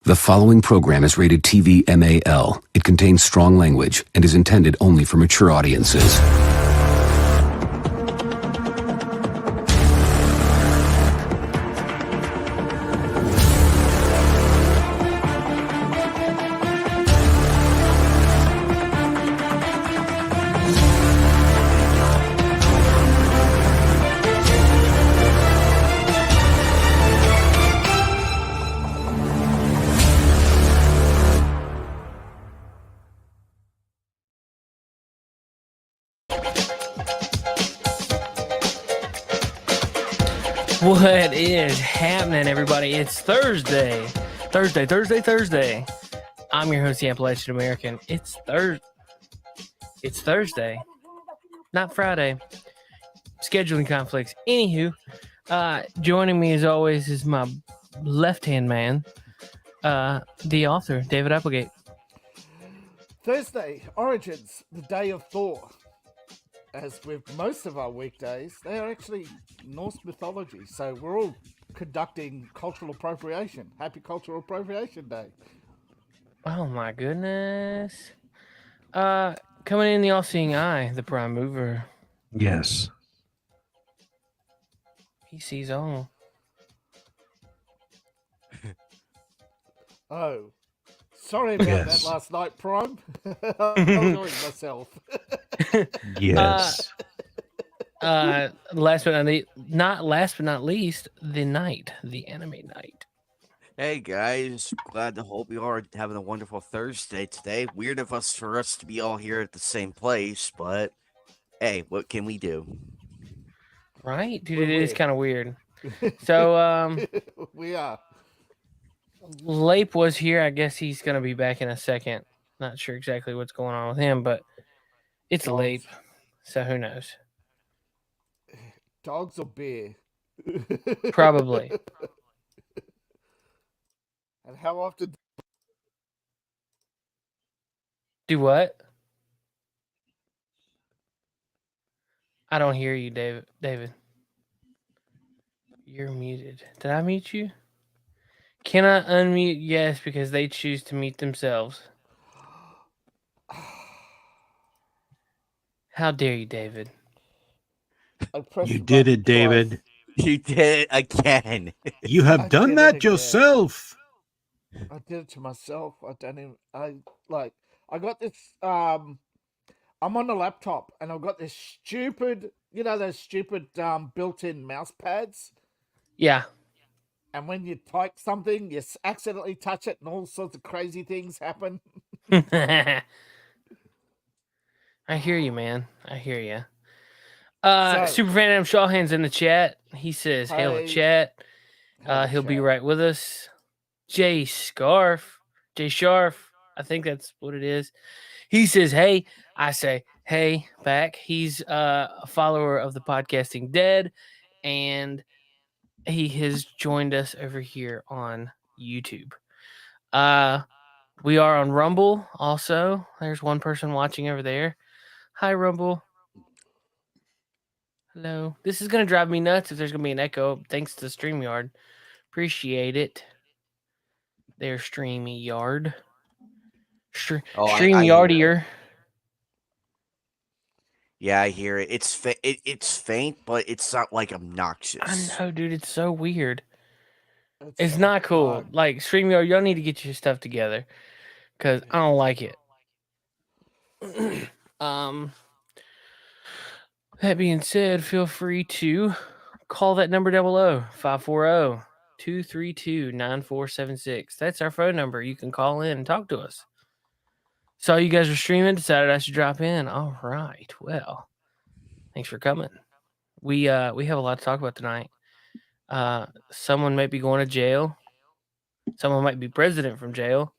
The following program is rated TV MAL. It contains strong language and is intended only for mature audiences. What is happening, everybody? It's Thursday. I'm your host, the Appalachian American. It's Thursday, not Friday. Scheduling conflicts. Anywho, joining me as always is my left-hand man, the author, David Applegate. Thursday, Origins, the day of Thor. As with most of our weekdays, they are actually Norse mythology, so we're all conducting cultural appropriation. Happy Cultural Appropriation Day. Oh my goodness. Coming in the all-seeing eye, the prime mover. Yes. He sees all. Oh, sorry about Yes. that last night, Prime. I'm enjoying myself. Yes. Last but not least, the anime night. Hey guys, glad to hope you are having a wonderful Thursday today. Weird of us for us to be all here at the same place, but hey, what can we do? Right? Dude, We're it is weird. kind of weird. So, We are. Lape was here. I guess he's going to be back in a second. Not sure exactly what's going on with him, but it's Dogs. Lape. So who knows? Dogs or beer? Probably. And how often? Do what? I don't hear you, David. You're muted. Did I mute you? Can I unmute? Yes, because they choose to mute themselves. How dare you, David? I pressed You the did button it, David. You did it again. You have I done did that it again. yourself. I did it to myself. I got this. I'm on the laptop and I've got this stupid, those stupid built-in mouse pads. Yeah. And when you type something, you accidentally touch it, and all sorts of crazy things happen. I hear you, man. I hear you. Superfan Adam Shawhan's in the chat. He says, "Hail Hey. chat." Hello, He'll be chat. right with us. Jay Sharf. I think that's what it is. He says, "Hey." I say, "Hey," back. He's a follower of the Podcasting Dead, and he has joined us over here on YouTube. We are on Rumble also. There's one person watching over there. Hi, Rumble. Hello. This is going to drive me nuts if there's going to be an echo. Thanks to StreamYard. Appreciate it. Their StreamYard. StreamYardier. Yeah, I hear it. It's it's faint, but it's not like obnoxious. I know, dude. It's so weird. It's so not cool. fun. Like, StreamYard, y'all need to get your stuff together. Because I don't like it. That being said, feel free to call that number 540-232-9476. That's our phone number. You can call in and talk to us. Saw you guys were streaming. Decided I should drop in. All right. Well, thanks for coming. We have a lot to talk about tonight. Someone might be going to jail. Someone might be president from jail.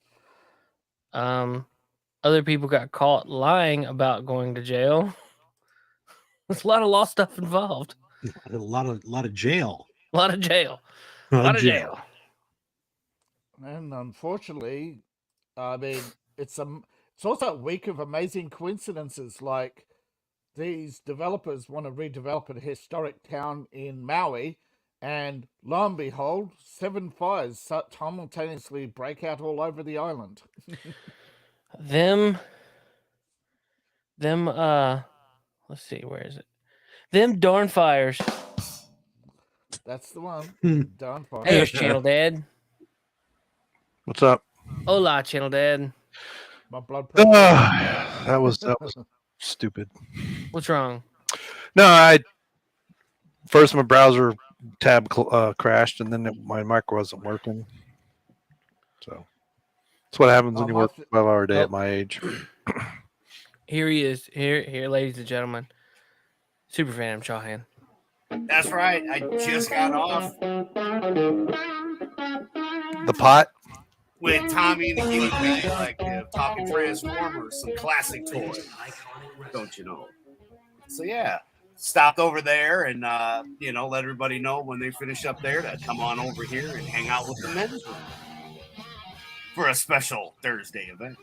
Other people got caught lying about going to jail. There's a lot of law stuff involved. A lot of jail. A lot of jail. And unfortunately, I mean, it's also a week of amazing coincidences. Like, these developers want to redevelop a historic town in Maui, And lo and behold, 7 fires simultaneously break out all over the island. Them, let's see, where is it? Them darn fires. That's the one. Hmm. Darn fire. Hey, there's Channel Dad. What's up? Hola, Channel Dad. My blood pressure. That was stupid. What's wrong? No, first my browser tab crashed, and then my mic wasn't working. So that's what happens when you work a 12-hour day at my age. Here he is. Here, ladies and gentlemen. Superfan Adam Shawhan. That's right. I just got off The pot. with Tommy and the Guinea Pig Collective talking Transformers, some classic toys. Don't you know? So yeah, stopped over there and let everybody know when they finish up there to come on over here and hang out with the men's room for a special Thursday event.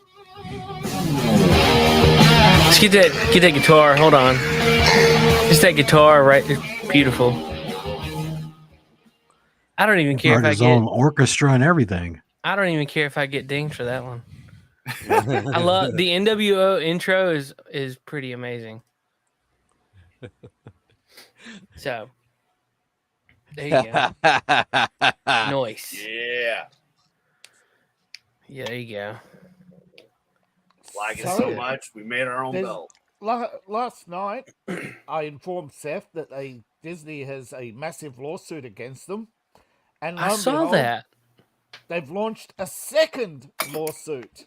Let's get that guitar. Hold on. Just that guitar, right? It's beautiful. I don't even care if I his get own orchestra and everything. I don't even care if I get dinged for that one. I love the NWO intro is pretty amazing. So there you go. Nice. Yeah, Yeah, there you go. like it so much, we made our own belt. Last night, I informed Seth that Disney has a massive lawsuit against them. And lo I and saw behold, that. they've launched a second lawsuit.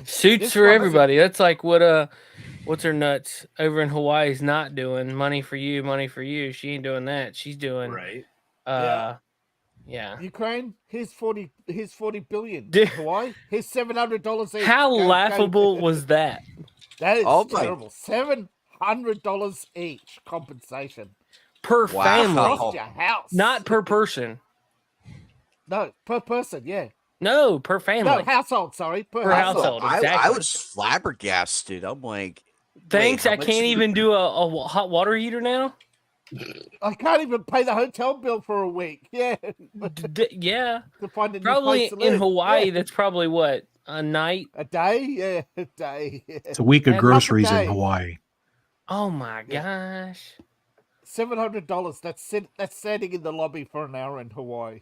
Suits This for one has everybody. That's like what's her nuts over in Hawaii is not doing. Money for you, money for you. She ain't doing that. She's doing Right. Yeah. Ukraine, here's 40 billion. Dude. Hawaii, here's $700 each. How Go. laughable was that? That is Oh my- terrible. $700 each compensation. Per Wow. family, Lost your house. not per person. No, per person, yeah. No, per family. No, household, sorry. Per household. I Exactly. was flabbergasted. I'm like, Thanks, how I much can't do you- even do a hot water heater now. I can't even pay the hotel bill for a week. Yeah. Yeah, To find a new probably place to in live. Hawaii. Yeah. That's probably what, a night. A day? Yeah, a day. Yeah. It's a week of And groceries in day. Hawaii. Oh my gosh. $700. That's standing in the lobby for an hour in Hawaii.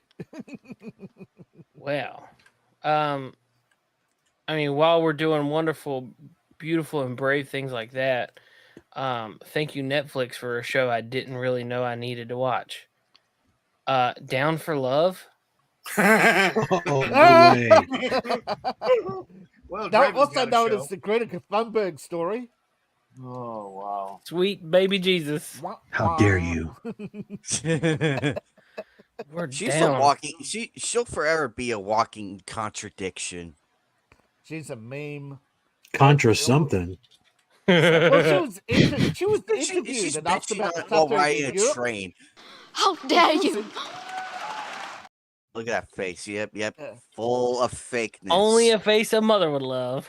Well, I mean, while we're doing wonderful, beautiful, and brave things like that, thank you Netflix for a show I didn't really know I needed to watch. Down for Love. Oh, no way. Well, Now, Draven's also got a known show. as the Greta Thunberg story. Oh wow. Sweet baby Jesus. How dare you? We're She's down. a walking. She'll forever be a walking contradiction. She's a meme. Contra something. Well, she was She's interviewed and asked bitching about on it stuff while in riding a Europe. train. How dare you! Look at that face. Yep, Yeah. full of fakeness. Only a face a mother would love.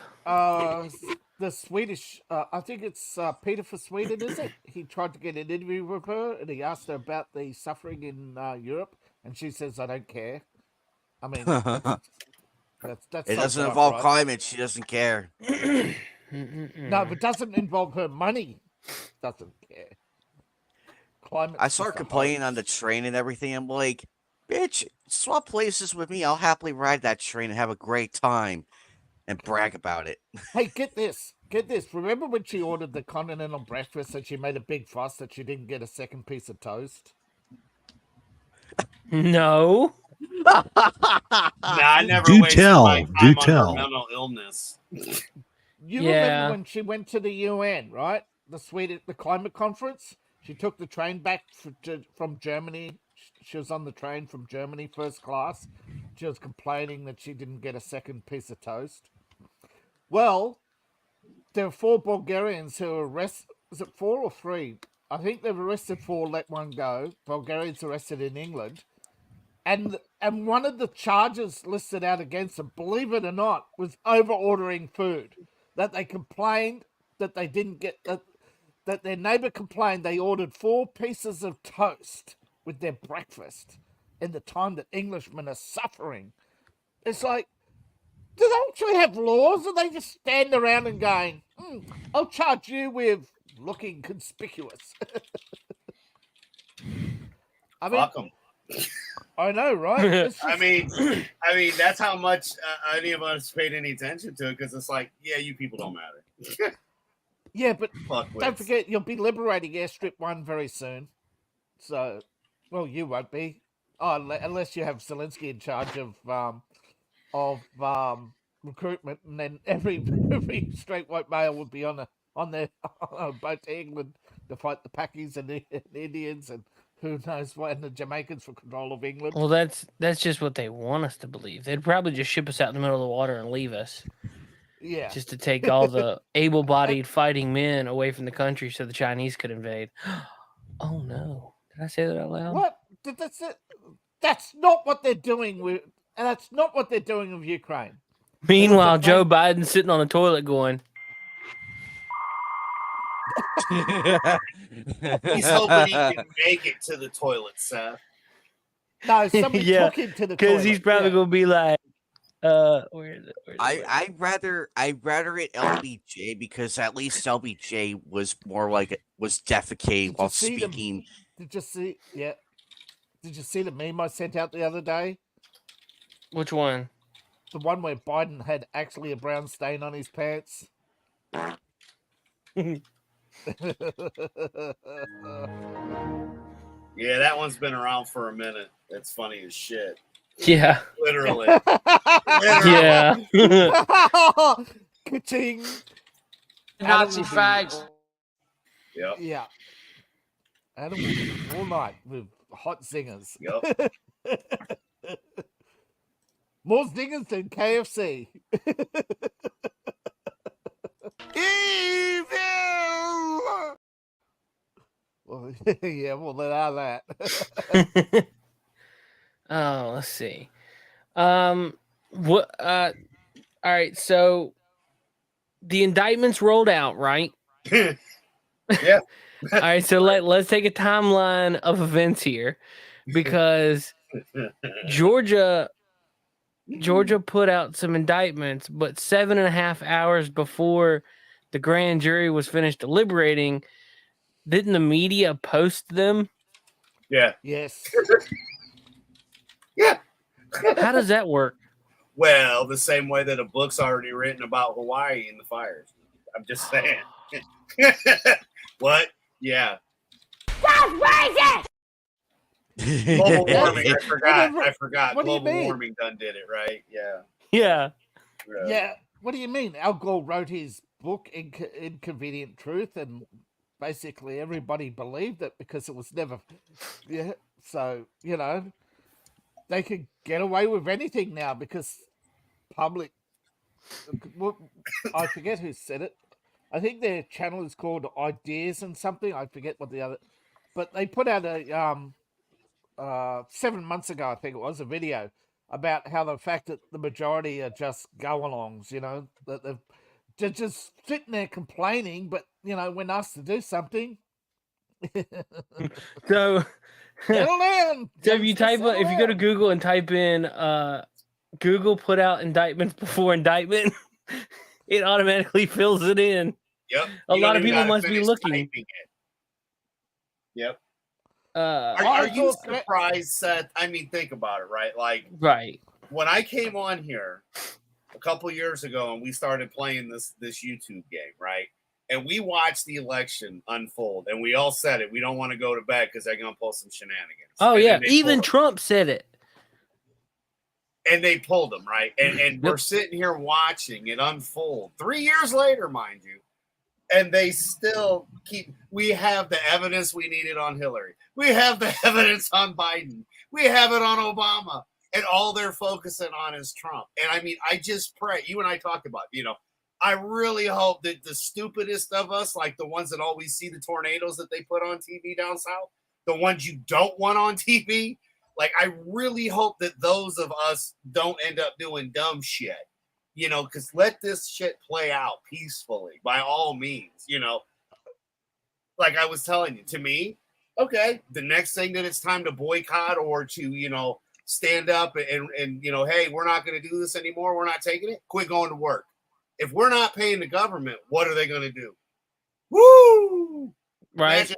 The Swedish, I think it's Peter for Sweden, is it? He tried to get an interview with her, and he asked her about the suffering in Europe, and she says, "I don't care." I mean, that's It sums doesn't up, involve right? climate. She doesn't care. No, but it doesn't involve her money. Doesn't care. Climate. I saw her complaining on the train and everything. I'm like, bitch, swap places with me. I'll happily ride that train and have a great time and brag about it. Hey, get this. Get this. Remember when she ordered the continental breakfast and she made a big fuss that she didn't get a second piece of toast? No. Nah, I never Do wasted tell, my do time on tell. her mental illness. You Yeah. remember when she went to the UN, right? The climate conference? She took the train back from Germany. She was on the train from Germany, first class. She was complaining that she didn't get a second piece of toast. Well, there were 4 Bulgarians who were arrested. Was it 4 or 3? I think they've arrested 4, let one go. Bulgarians arrested in England. And one of the charges listed out against them, believe it or not, was over ordering food. That they complained that they didn't get that that their neighbor complained they ordered 4 pieces of toast with their breakfast in the time that Englishmen are suffering. It's like, do they actually have laws, or they just stand around and going, I'll charge you with looking conspicuous? I mean, Fuck 'em. I know, right? It's just, I mean, that's how much any of us paid any attention to it, because it's like, yeah, you people don't matter. yeah, but Fuck don't wits. forget, you'll be liberating Airstrip 1 very soon. So, well, you won't be. Oh, unless you have Zelensky in charge of recruitment, and then every straight white male would be on a boat to England to fight the Pakis and the Indians and who knows what, and the Jamaicans for control of England. Well, that's just what they want us to believe. They'd probably just ship us out in the middle of the water and leave us, Yeah, just to take all the able-bodied fighting men away from the country so the Chinese could invade. Oh no! Did I say that out loud? what? That's not what they're doing with. And that's not what they're doing with Ukraine. Meanwhile, Joe Biden's sitting on the toilet going, He's hoping he can make it to the toilet, Seth. No, somebody Yeah, took him to the toilet. because he's probably going to be like, where is it? I'd rather it LBJ, because at least LBJ was more like was defecating while speaking. Did you see? Yeah. Did you see the meme I sent out the other day? Which one? The one where Biden had actually a brown stain on his pants. Yeah, that one's been around for a minute. It's funny as shit. Yeah. Literally. Yeah. Ka-ching. Nazi fags. Yep. Yeah. Adam will be all night with hot zingers. Yep. More zingers than KFC. Evil! Well, yeah, well, they are that. Oh, let's see. What? All right. So the indictments rolled out, right? Yeah. All right. So let's take a timeline of events here, because Georgia put out some indictments, but 7.5 hours before the grand jury was finished deliberating, didn't the media post them? Yeah. Yes. Yeah. How does that work? Well, the same way that a book's already written about Hawaii and the fires. I'm just saying. What? Yeah. That's racist! Global warming. I forgot. What do you Global mean? warming done did it, right? Yeah. Yeah. Yeah. What do you mean? Al Gore wrote his book, Inconvenient Truth, and basically everybody believed it because it was never. Yeah. So, they could get away with anything now because public. I forget who said it. I think their channel is called Ideas and something. I forget what the other. But they put out a 7 months ago, I think it was, a video about how the fact that the majority are just go-alongs, that they're just sitting there complaining, but when asked to do something. So, Settle down. so if you go to Google and type in Google put out indictments before indictment, it automatically fills it in. Yep. A lot of people must be looking. Typing it. Yep. Are Are you surprised, Seth? I mean, think about it, right? Like, right. When I came on here a couple years ago and we started playing this YouTube game, right? And we watched the election unfold, and we all said it. We don't want to go to bed because they're going to pull some shenanigans. Oh, and yeah. Even Trump said it. And they pulled them, right? And we're sitting here watching it unfold 3 years later, mind you. And they still we have the evidence we needed on Hillary. We have the evidence on Biden. We have it on Obama. And all they're focusing on is Trump. And I mean, I just pray, you and I talked about, I really hope that the stupidest of us, like the ones that always see the tornadoes that they put on TV down south, the ones you don't want on TV, like I really hope that those of us don't end up doing dumb shit, because let this shit play out peacefully by all means, Like I was telling you, to me, okay, the next thing that it's time to boycott or to, stand up and hey, we're not going to do this anymore. We're not taking it. Quit going to work. If we're not paying the government, what are they going to do? Woo! Right. Imagine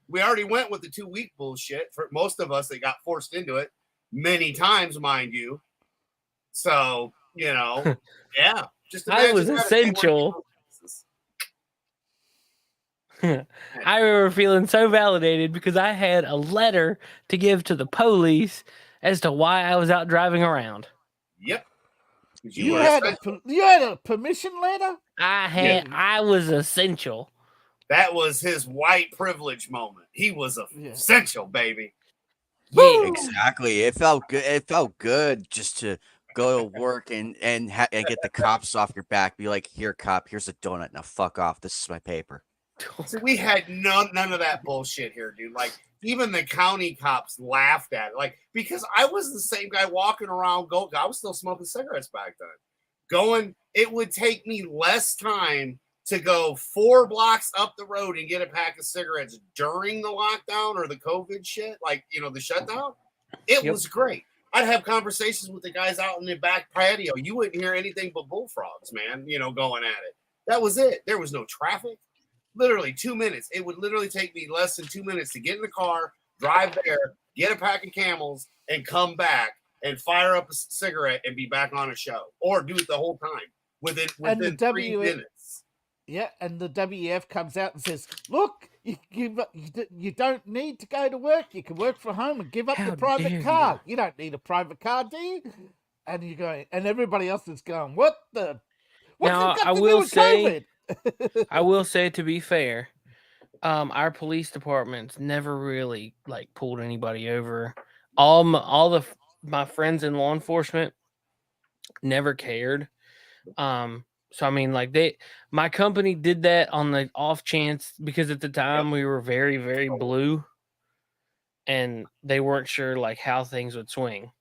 we already went with the 2-week bullshit for most of us that got forced into it many times, mind you. So, yeah, just I was imagine that if they weren't essential. I remember feeling so validated because I had a letter to give to the police as to why I was out driving around. Yep. You had a permission letter? I was essential. That was his white privilege moment. He was essential, baby. Yeah. Exactly. It felt good. It felt good just to go to work and get the cops off your back. Be like, here, cop, here's a donut. Now fuck off. This is my paper. So we had none of that bullshit here, dude. Like, even the county cops laughed at it. Like, because I was the same guy walking around. I was still smoking cigarettes back then. It would take me less time to go 4 blocks up the road and get a pack of cigarettes during the lockdown or the COVID shit, like, the shutdown. It was great. I'd have conversations with the guys out in the back patio. You wouldn't hear anything but bullfrogs, man, going at it. That was it. There was no traffic. Literally 2 minutes. It would literally take me less than 2 minutes to get in the car, drive there, get a pack of Camels, and come back and fire up a cigarette and be back on a show, or do it the whole time within 3 minutes. Yeah, and the WF comes out and says, "Look, you don't need to go to work. You can work from home and give up your private car. You don't need a private car, do you?" And you're going, and everybody else is going, "What's Now, got I to will do with say, COVID?" I will say, to be fair, our police departments never really pulled anybody over. All my friends in law enforcement never cared. So I mean, my company did that on the off chance, because at the time we were very, very blue, and they weren't sure how things would swing.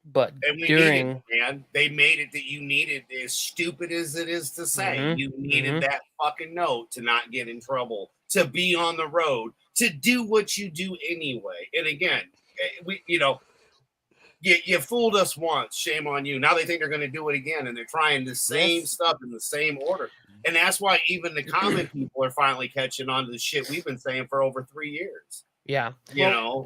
But they made it that you needed, as stupid as it is to say, you needed that fucking note to not get in trouble, to be on the road, to do what you do anyway. And again, you fooled us once. Shame on you. Now they think they're going to do it again, and they're trying the same stuff in the same order. And that's why even the common people are finally catching on to the shit we've been saying for over 3 years. Yeah.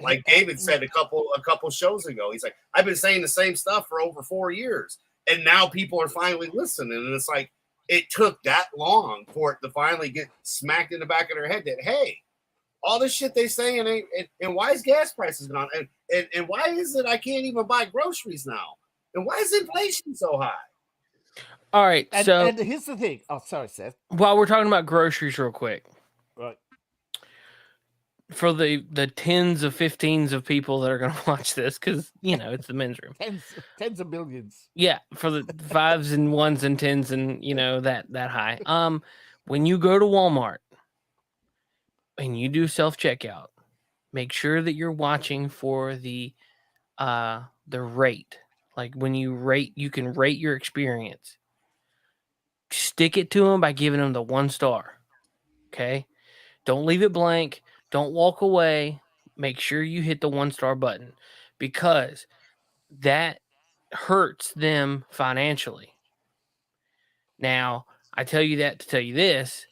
Like David said a couple shows ago, he's like, I've been saying the same stuff for over 4 years, and now people are finally listening. And it's like, it took that long for it to finally get smacked in the back of their head that, hey, all this shit they saying ain't, and why is gas prices gone? And why is it I can't even buy groceries now? And why is inflation so high? All right. And here's the thing. Oh, sorry, Seth. While we're talking about groceries real quick. Right. For the tens of 15s of people that are going to watch this, because, it's the men's room. Tens of millions. Yeah. For the 5s and 1s and 10s and, that high. When you go to Walmart and you do self-checkout, make sure that you're watching for the rate. Like, when you rate, you can rate your experience. Stick it to them by giving them the 1 star. Okay? Don't leave it blank. Don't walk away. Make sure you hit the 1 star button, because that hurts them financially. Now, I tell you that to tell you this.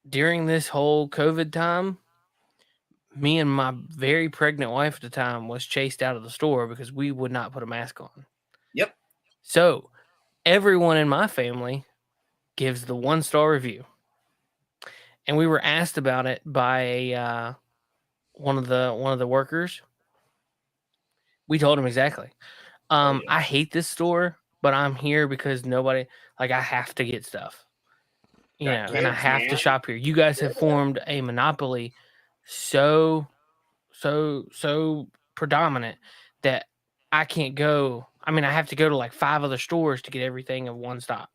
During this whole COVID time, me and my very pregnant wife at the time was chased out of the store because we would not put a mask on. Yep. So everyone in my family gives the 1 star review. And we were asked about it by one of the workers. We told him exactly. I hate this store, but I'm here because nobody, I have to get stuff. And I have to shop here. You guys have formed a monopoly so predominant that I can't go. I mean, I have to go to 5 other stores to get everything in one stop.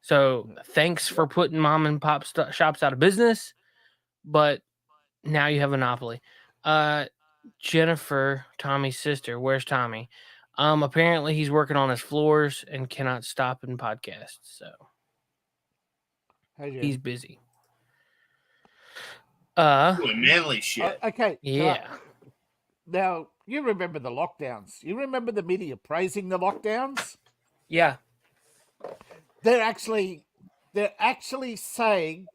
So thanks for putting mom and pop shops out of business, but now you have a monopoly. Jennifer, Tommy's sister. Where's Tommy? Apparently he's working on his floors and cannot stop in podcasts. So he's busy. Doing manly shit. Okay. Yeah. Now, you remember the lockdowns. You remember the media praising the lockdowns? Yeah. They're actually saying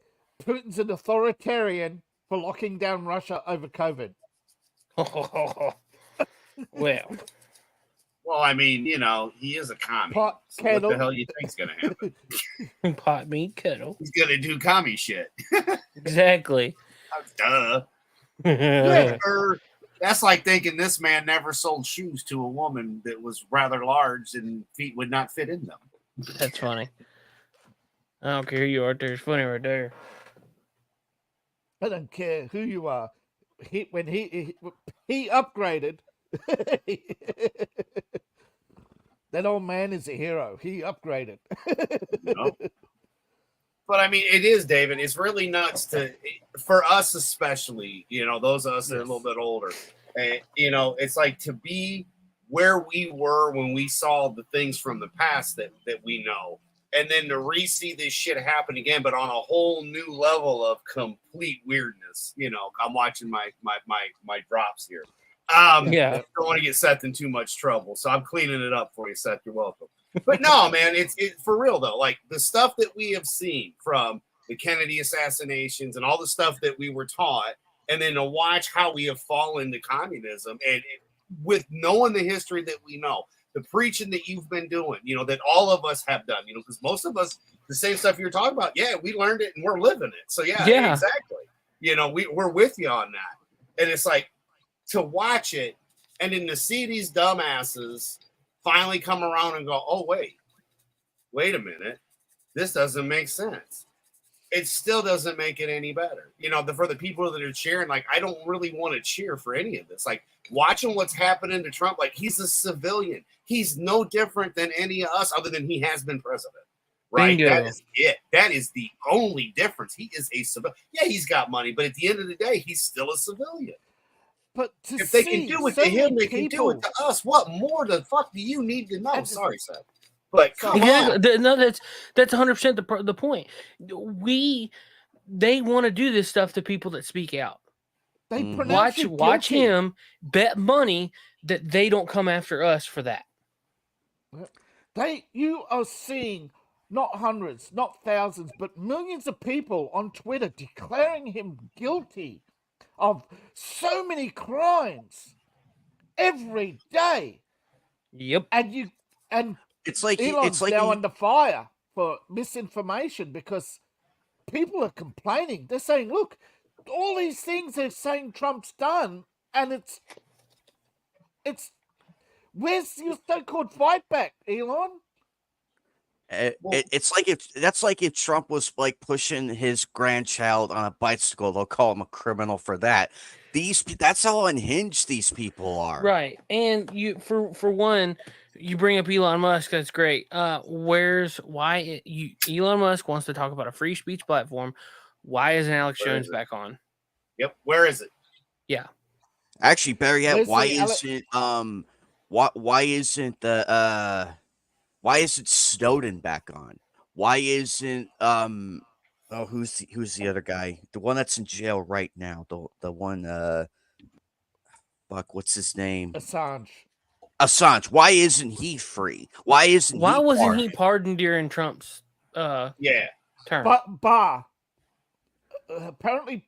Putin's an authoritarian for locking down Russia over COVID. Well, Well, I mean, you know, he is a commie. Pot So what kettle. the hell you think's gonna happen? pot meat kettle. He's gonna do commie shit. Exactly. Duh. Yeah. Or that's like thinking this man never sold shoes to a woman that was rather large and feet would not fit in them. That's funny. I don't care who you are. There's funny right there. I don't care who you are. When he upgraded, that old man is a hero. He upgraded. You know? But I mean, it is, David. It's really nuts for us, especially, you know, those of us that are a little bit older. And, you know, it's like to be where we were when we saw the things from the past that we know, and then to re-see this shit happen again, but on a whole new level of complete weirdness. You know, I'm watching my drops here. Yeah. Don't want to get Seth in too much trouble, so I'm cleaning it up for you, Seth. You're welcome. But no, man, it's for real though. Like the stuff that we have seen from the Kennedy assassinations and all the stuff that we were taught, and then to watch how we have fallen to communism, and with knowing the history that we know, the preaching that you've been doing, you know, that all of us have done, you know, because most of us, the same stuff you're talking about, yeah, we learned it and we're living it. So yeah, exactly. You know, we're with you on that, and it's like to watch it, and then to see these dumbasses finally come around and go, oh, wait a minute. This doesn't make sense. It still doesn't make it any better. You know, for the people that are cheering, like, I don't really want to cheer for any of this. Like, watching what's happening to Trump, like, he's a civilian. He's no different than any of us other than he has been president. Right? Bingo. That is it. That is the only difference. He is a civilian. Yeah, he's got money, but at the end of the day, he's still a civilian. But if they can do it to him, they can do it to us. What more the fuck do you need to know? Sorry, Seth. But come on. No, that's 100% the point. They want to do this stuff to people that speak out. They pronounce watch him bet money that they don't come after us for that. You are seeing not hundreds, not thousands, but millions of people on Twitter declaring him guilty of so many crimes every day. Yep. And it's like Elon's now under fire for misinformation because people are complaining. They're saying, look, all these things they're saying Trump's done, and it's where's your so-called fight back, Elon? It's like if Trump was like pushing his grandchild on a bicycle, they'll call him a criminal for that. That's how unhinged these people are. Right. And for one, you bring up Elon Musk, that's great. Elon Musk wants to talk about a free speech platform. Why isn't Alex Jones back on? Yep. Where is it? Yeah. Actually, better yet, why isn't Snowden back on? Why isn't who's the other guy? The one that's in jail right now. The one what's his name? Assange. Why isn't he free? Why wasn't he pardoned during Trump's term? But apparently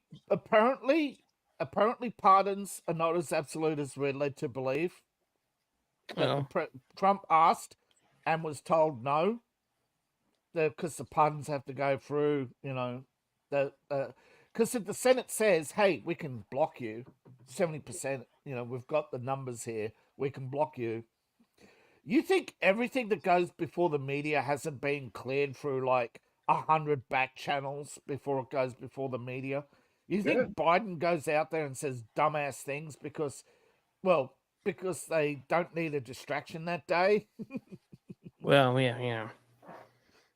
pardons are not as absolute as we're led to believe. Trump asked and was told no, because the pardons have to go through, you know, because if the Senate says, hey, we can block you 70%, you know, we've got the numbers here, we can block you. You think everything that goes before the media hasn't been cleared through like 100 back channels before it goes before the media? You think Biden goes out there and says dumbass things because they don't need a distraction that day? Well, yeah.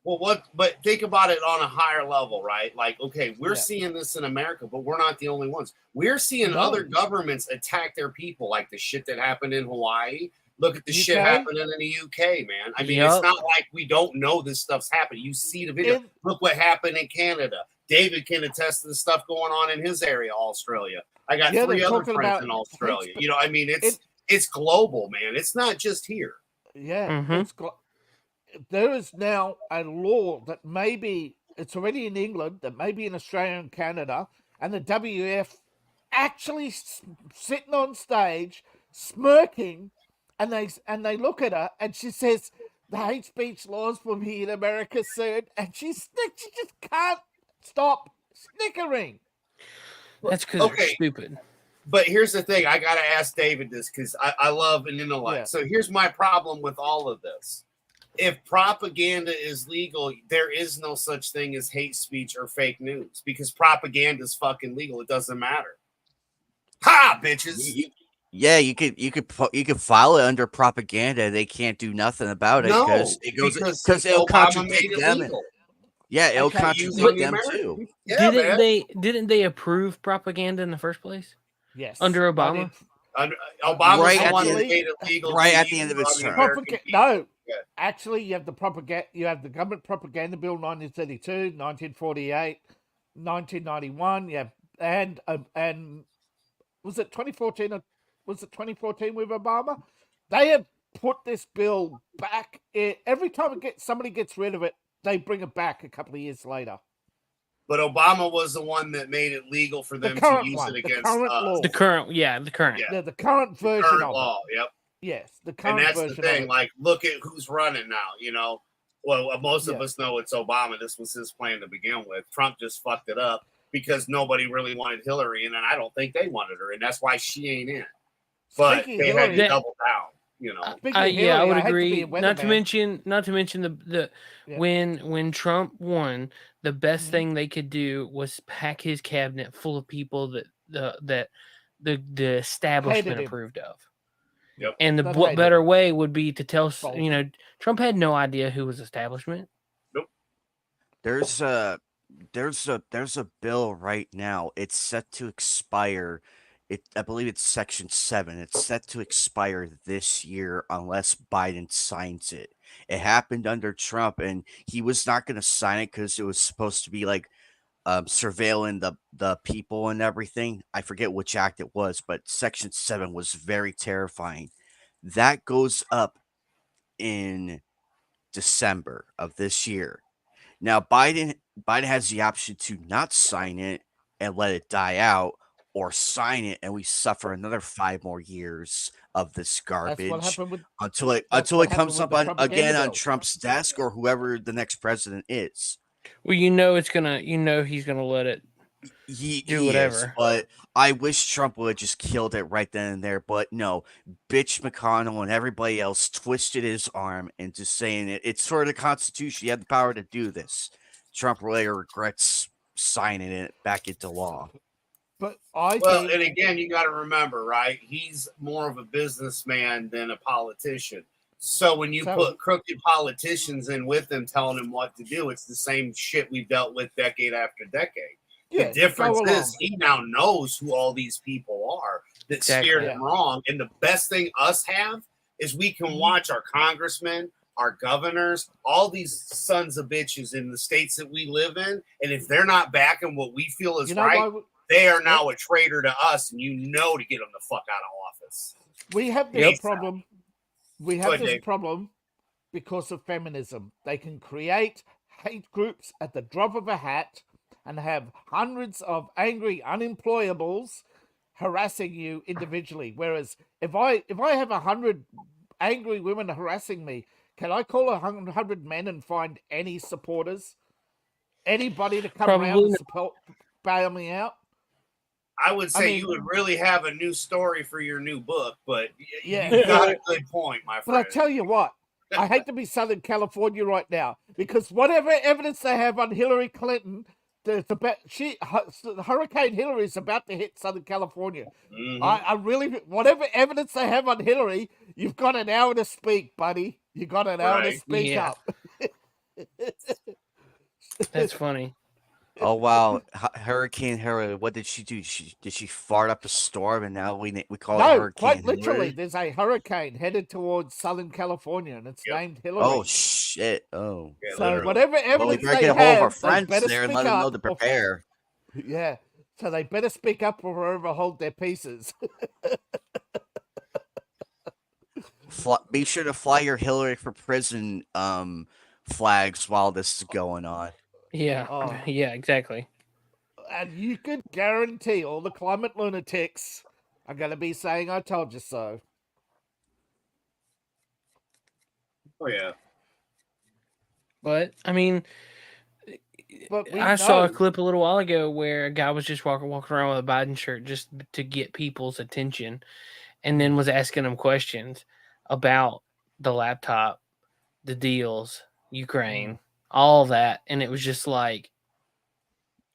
Well, but think about it on a higher level, right? Like, okay, we're seeing this in America, but we're not the only ones. We're seeing other governments attack their people, like the shit that happened in Hawaii. Look at the shit happening in the UK, man. I mean, it's not like we don't know this stuff's happening. You see the video. Look what happened in Canada. David can attest to the stuff going on in his area, Australia. I got Yeah, 3 they're other talking friends about in Australia. hate You know, I mean, it's global, man. It's not just here. Yeah, Mhm. there is now a law that it's already in England, that may be in Australia and Canada, and the WF actually sitting on stage smirking, and they look at her and she says the hate speech laws will be in America soon, and she just can't stop snickering. That's because they're Okay. stupid. But here's the thing. I got to ask David this because I love an intellect. Yeah. So here's my problem with all of this. If propaganda is legal, there is no such thing as hate speech or fake news because propaganda is fucking legal. It doesn't matter. Ha, bitches. Yeah, you could file it under propaganda. They can't do nothing about it No, because it'll Obama contradict made it them. legal. Yeah, it'll can't use it contradict on the them American too. people. Yeah, Didn't they approve propaganda in the first place? Yes. Under Obama? Obama's Right the at one the that end- made it legal. right to at the use end of it its on the term. American people. No, Yeah. actually, you have the propaganda. You have the government propaganda bill, 1932, 1948, 1991. Yeah, and was it 2014? Or was it 2014 with Obama? They have put this bill back. Every time somebody gets rid of it, they bring it back a couple of years later. But Obama was the one that made it legal for them to current use one, it the against current us. law. The current. Yeah. The current The version current of law. it. Yep. Yes, the And current that's the version of thing. it. Like, look at who's running now. You know, well, most of Yeah. us know it's Obama. This was his plan to begin with. Trump just fucked it up because nobody really wanted Hillary, and I don't think they wanted her, and that's why she ain't in. But Speaking they of had Hillary, to double down. You know, speaking of Yeah, I Hillary, would hate to agree. be a Not to weatherman. mention the Yeah. when Trump won, the best Mhm. thing they could do was pack his cabinet full of people that the establishment Hated him. approved of. Yep. And That what hated better him. way would be to tell Bolton. Trump had no idea who was establishment. There's a bill right now. It's set to expire. I believe it's Section 7. It's set to expire this year unless Biden signs it. It happened under Trump, and he was not going to sign it because it was supposed to be like surveilling the people and everything. I forget which act it was, but Section 7 was very terrifying. That goes up in December of this year. Now Biden has the option to not sign it and let it die out, or sign it and we suffer another 5 more years of this That's what garbage happened with. until it That's what comes happened up with the on propaganda again on bill. Trump's desk or whoever the next president is. Well, he's gonna let it He do is, whatever. but I wish Trump would have just killed it right then and there. But no, bitch McConnell and everybody else twisted his arm into saying it's for the Constitution. You have the power to do this. Trump later regrets signing it back into law. But I well, think and again, you got to remember, right? He's more of a businessman than a politician. So when you put crooked politicians in with them, telling them what to do, it's the same shit we've dealt with decade after decade. yeah, The difference go along. is he now knows who all these people are that Exactly. steered him wrong. And the best thing us have is we can watch our congressmen, our governors, all these sons of bitches in the states that we live in. And if they're not backing what we feel is You know right, why they are now a traitor to us. And you know to get them the fuck out of office. we have this Yep. problem? We Go have ahead, this Dave. problem because of feminism. They can create hate groups at the drop of a hat and have hundreds of angry unemployables harassing you individually. Whereas if I have 100 angry women harassing me, can I call 100 men and find any supporters? Anybody to come around Probably and support, bail me out? I would say mean- you would really have a new story for your new book, but Yeah. you got a good point, my But friend. I tell you what, I hate to be Southern California right now because whatever evidence they have on Hillary Clinton, Hurricane Hillary is about to hit Southern California. Mhm. I really, whatever evidence they have on Hillary, you've got an hour to speak, buddy. You got an hour to Right. speak Yeah. up. That's funny. Oh wow, Hurricane Hillary. What did she do? Did she fart up a storm, and now we call it No, Hurricane quite literally, Hillary? there's a hurricane headed towards Southern California, and it's Yep. named Oh Hillary. shit! Oh, Yeah, So literally. whatever well, we evidence better they get a hold of our have, they friends better there and speak let them know up. to prepare. Yeah, so they better speak up or overhold their pieces. Be sure to fly your Hillary for prison flags while this is going on. Yeah. Oh. Yeah, exactly. And you could guarantee all the climate lunatics are going to be saying, I told you so. Oh yeah. But I mean, But we I saw a know- clip a little while ago where a guy was just walking around with a Biden shirt just to get people's attention, and then was asking them questions about the laptop, the deals, Ukraine, all that, and it was just like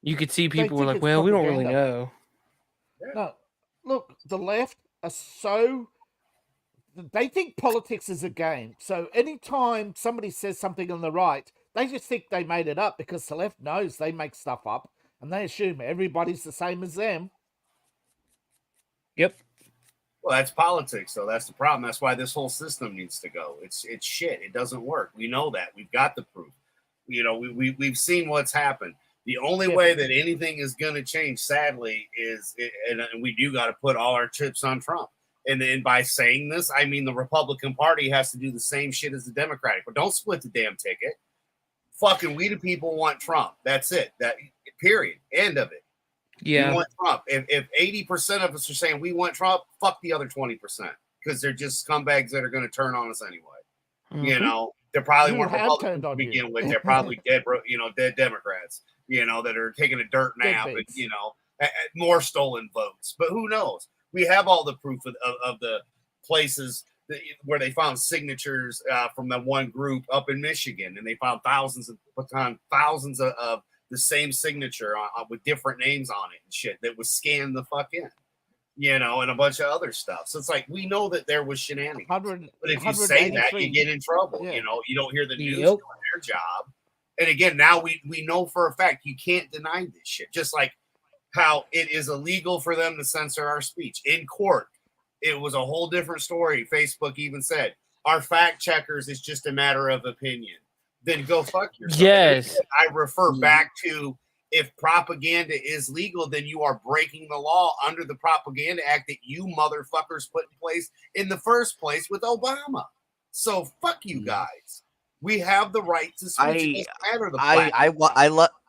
you could see people were think like, it's "Well, we don't really propaganda. know." No, look, the left are so. They think politics is a game. So anytime somebody says something on the right, they just think they made it up because the left knows they make stuff up and they assume everybody's the same as them. Yep. Well, that's politics, though. That's the problem. That's why this whole system needs to go. It's shit. It doesn't work. We know that. We've got the proof. You know, we've seen what's happened. The only way that anything is going to change, sadly, is and we do got to put all our chips on Trump. And by saying this, I mean the Republican Party has to do the same shit as the Democratic. But don't split the damn ticket. Fucking we the people want Trump. That's it. That period. End of it. Yeah. We want Trump. If 80% of us are saying we want Trump, fuck the other 20% because they're just scumbags that are going to turn on us anyway. Mm-hmm. You know, they probably You weren't have Republicans turned on to begin you. with. They're probably dead Democrats. You know, that are taking a dirt nap and you know more stolen votes. But who knows? We have all the proof of the places where they found signatures from that one group up in Michigan, and they found thousands of the same signature with different names on it and shit that was scanned the fuck in, you know, and a bunch of other stuff. So it's like we know that there was shenanigans, but if you say that, you get in trouble. Yeah. You know, you don't hear the news doing their job. And again, now we know for a fact you can't deny this shit. Just like how it is illegal for them to censor our speech in court. It was a whole different story. Facebook even said our fact checkers is just a matter of opinion. Then go fuck yourself. Yes. I refer back to if propaganda is legal, then you are breaking the law under the Propaganda Act that you motherfuckers put in place in the first place with Obama. So fuck you guys. We have the right to speech.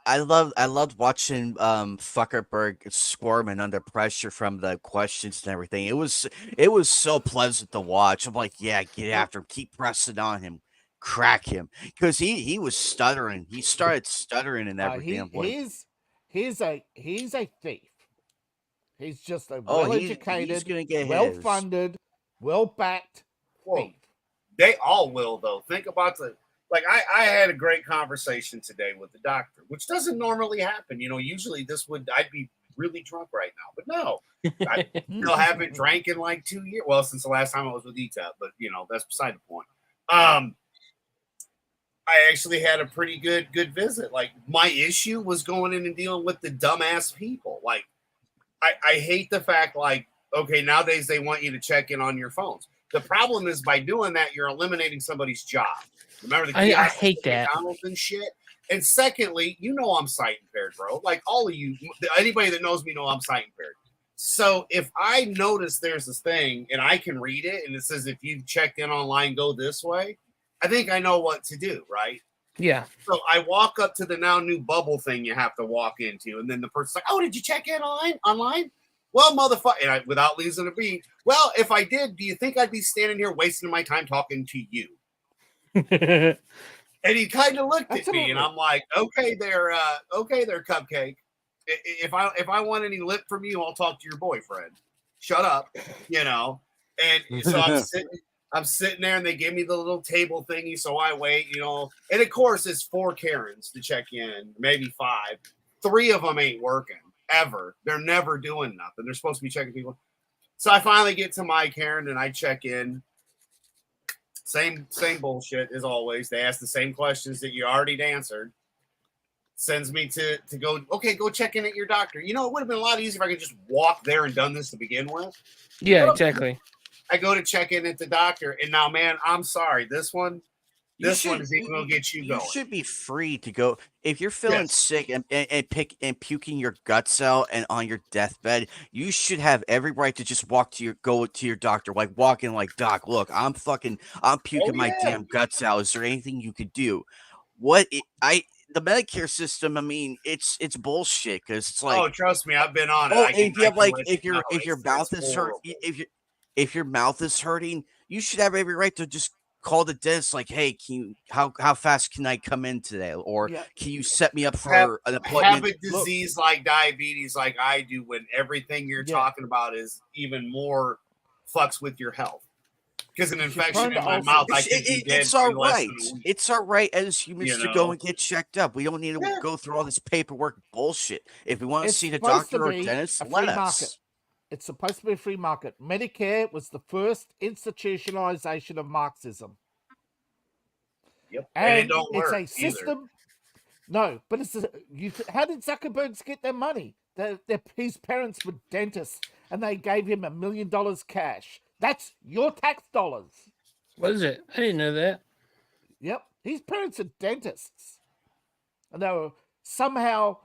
I loved watching Zuckerberg squirming under pressure from the questions and everything. It was so pleasant to watch. I'm like, yeah, get after him, keep pressing on him, crack him, because he was stuttering. He started stuttering and everything. He's a thief. He's just a he's well-educated, well-funded, well-backed thief. They all will, though. Think about I had a great conversation today with the doctor, which doesn't normally happen. You know, usually I'd be really drunk right now, but no, I still haven't drank in like 2 years. Well, since the last time I was with Etep, but you know, that's beside the point. I actually had a pretty good visit. Like my issue was going in and dealing with the dumbass people. Like I hate the fact okay, nowadays they want you to check in on your phones. The problem is by doing that, you're eliminating somebody's job. Remember I hate that. And shit. And secondly, you know I'm sight impaired, bro. Like all of you, anybody that knows me know I'm sight impaired. So if I notice there's this thing and I can read it and it says if you've checked in online, go this way, I think I know what to do, right? Yeah. So I walk up to the now new bubble thing you have to walk into, and then the person's like, "Oh, did you check in online?" Well, motherfucker, and without losing a beat. Well, if I did, do you think I'd be standing here wasting my time talking to you? And he kind of looked at me, and I'm like, "Okay, there, Cupcake. If I want any lip from you, I'll talk to your boyfriend. Shut up, you know." And so I'm sitting there, and they give me the little table thingy, so I wait, you know. And of course, it's 4 Karens to check in, maybe 5. 3 of them ain't working ever. They're never doing nothing. They're supposed to be checking people. So I finally get to my Karen, and I check in. Same bullshit as always. They ask the same questions that you already answered. sends me to go, okay, go check in at your doctor. You know, it would have been a lot easier if I could just walk there and done this to begin with. Yeah, exactly. I go to check in at the doctor, and now, man, I'm sorry. This one is even going to get you going. You should be free to go if you're feeling sick and puking your guts out and on your deathbed. You should have every right to just go to your doctor, like walk in, like, doc, look, I'm puking my damn guts out. Is there anything you could do? The Medicare system, I mean, it's bullshit because it's like, oh, trust me, I've been on it. If your mouth is hurt, if your mouth is hurting, you should have every right to just call the dentist, like, hey, how fast can I come in today? Or can you set me up for an appointment? Have a disease like diabetes, like I do, when everything you're talking about is even more fucks with your health. Because an infection in my mouth, it's all right. It's all right as humans to go and get checked up. We don't need to go through all this paperwork bullshit. If we want to see the doctor or dentist, let us. It's supposed to be a free market. Medicare was the first institutionalization of Marxism. Yep, and it don't work. It's a system. No, but how did Zuckerberg get their money? His parents were dentists, and they gave him $1 million cash. That's your tax dollars. What is it? I didn't know that. Yep, his parents are dentists, and they were somehow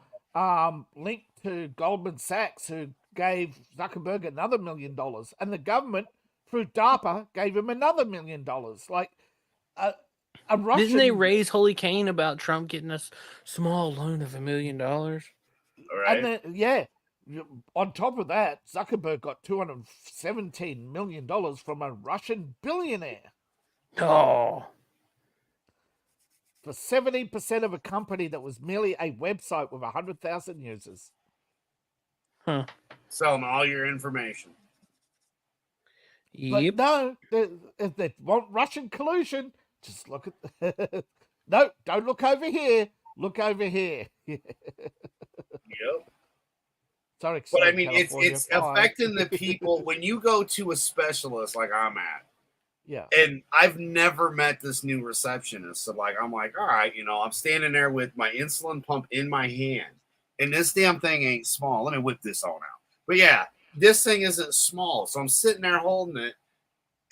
linked to Goldman Sachs, who gave Zuckerberg another $1 million, and the government, through DARPA, gave him another $1 million. Like a Russian. Didn't they raise holy cane about Trump getting a small loan of $1 million? All right. And then, on top of that, Zuckerberg got $217 million from a Russian billionaire. Oh. For 70% of a company that was merely a website with 100,000 users. Huh. Selling all your information. But no, if they want Russian collusion, just look at... No, don't look over here. Look over here. Yep. Sorry, but I mean, it's affecting the people. When you go to a specialist like I'm at, and I've never met this new receptionist. So I'm like, all right, I'm standing there with my insulin pump in my hand, and this damn thing ain't small. Let me whip this on out. But yeah, this thing isn't small. So I'm sitting there holding it,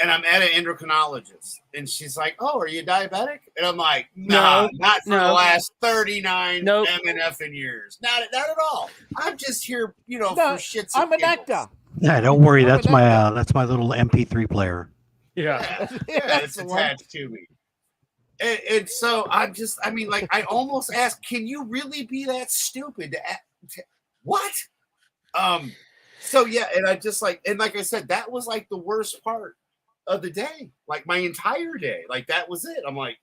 and I'm at an endocrinologist, and she's like, "Oh, are you diabetic?" And I'm like, "No, not for the last 39 MNF years. Not at all. I'm just here, for shits. I'm an actor. Yeah, don't worry. That's my little MP3 player. Yeah, it's attached to me. And so I almost asked, can you really be that stupid? What? So yeah, and I just like I said, that was like the worst part of the day, like my entire day, like that was it. I'm like,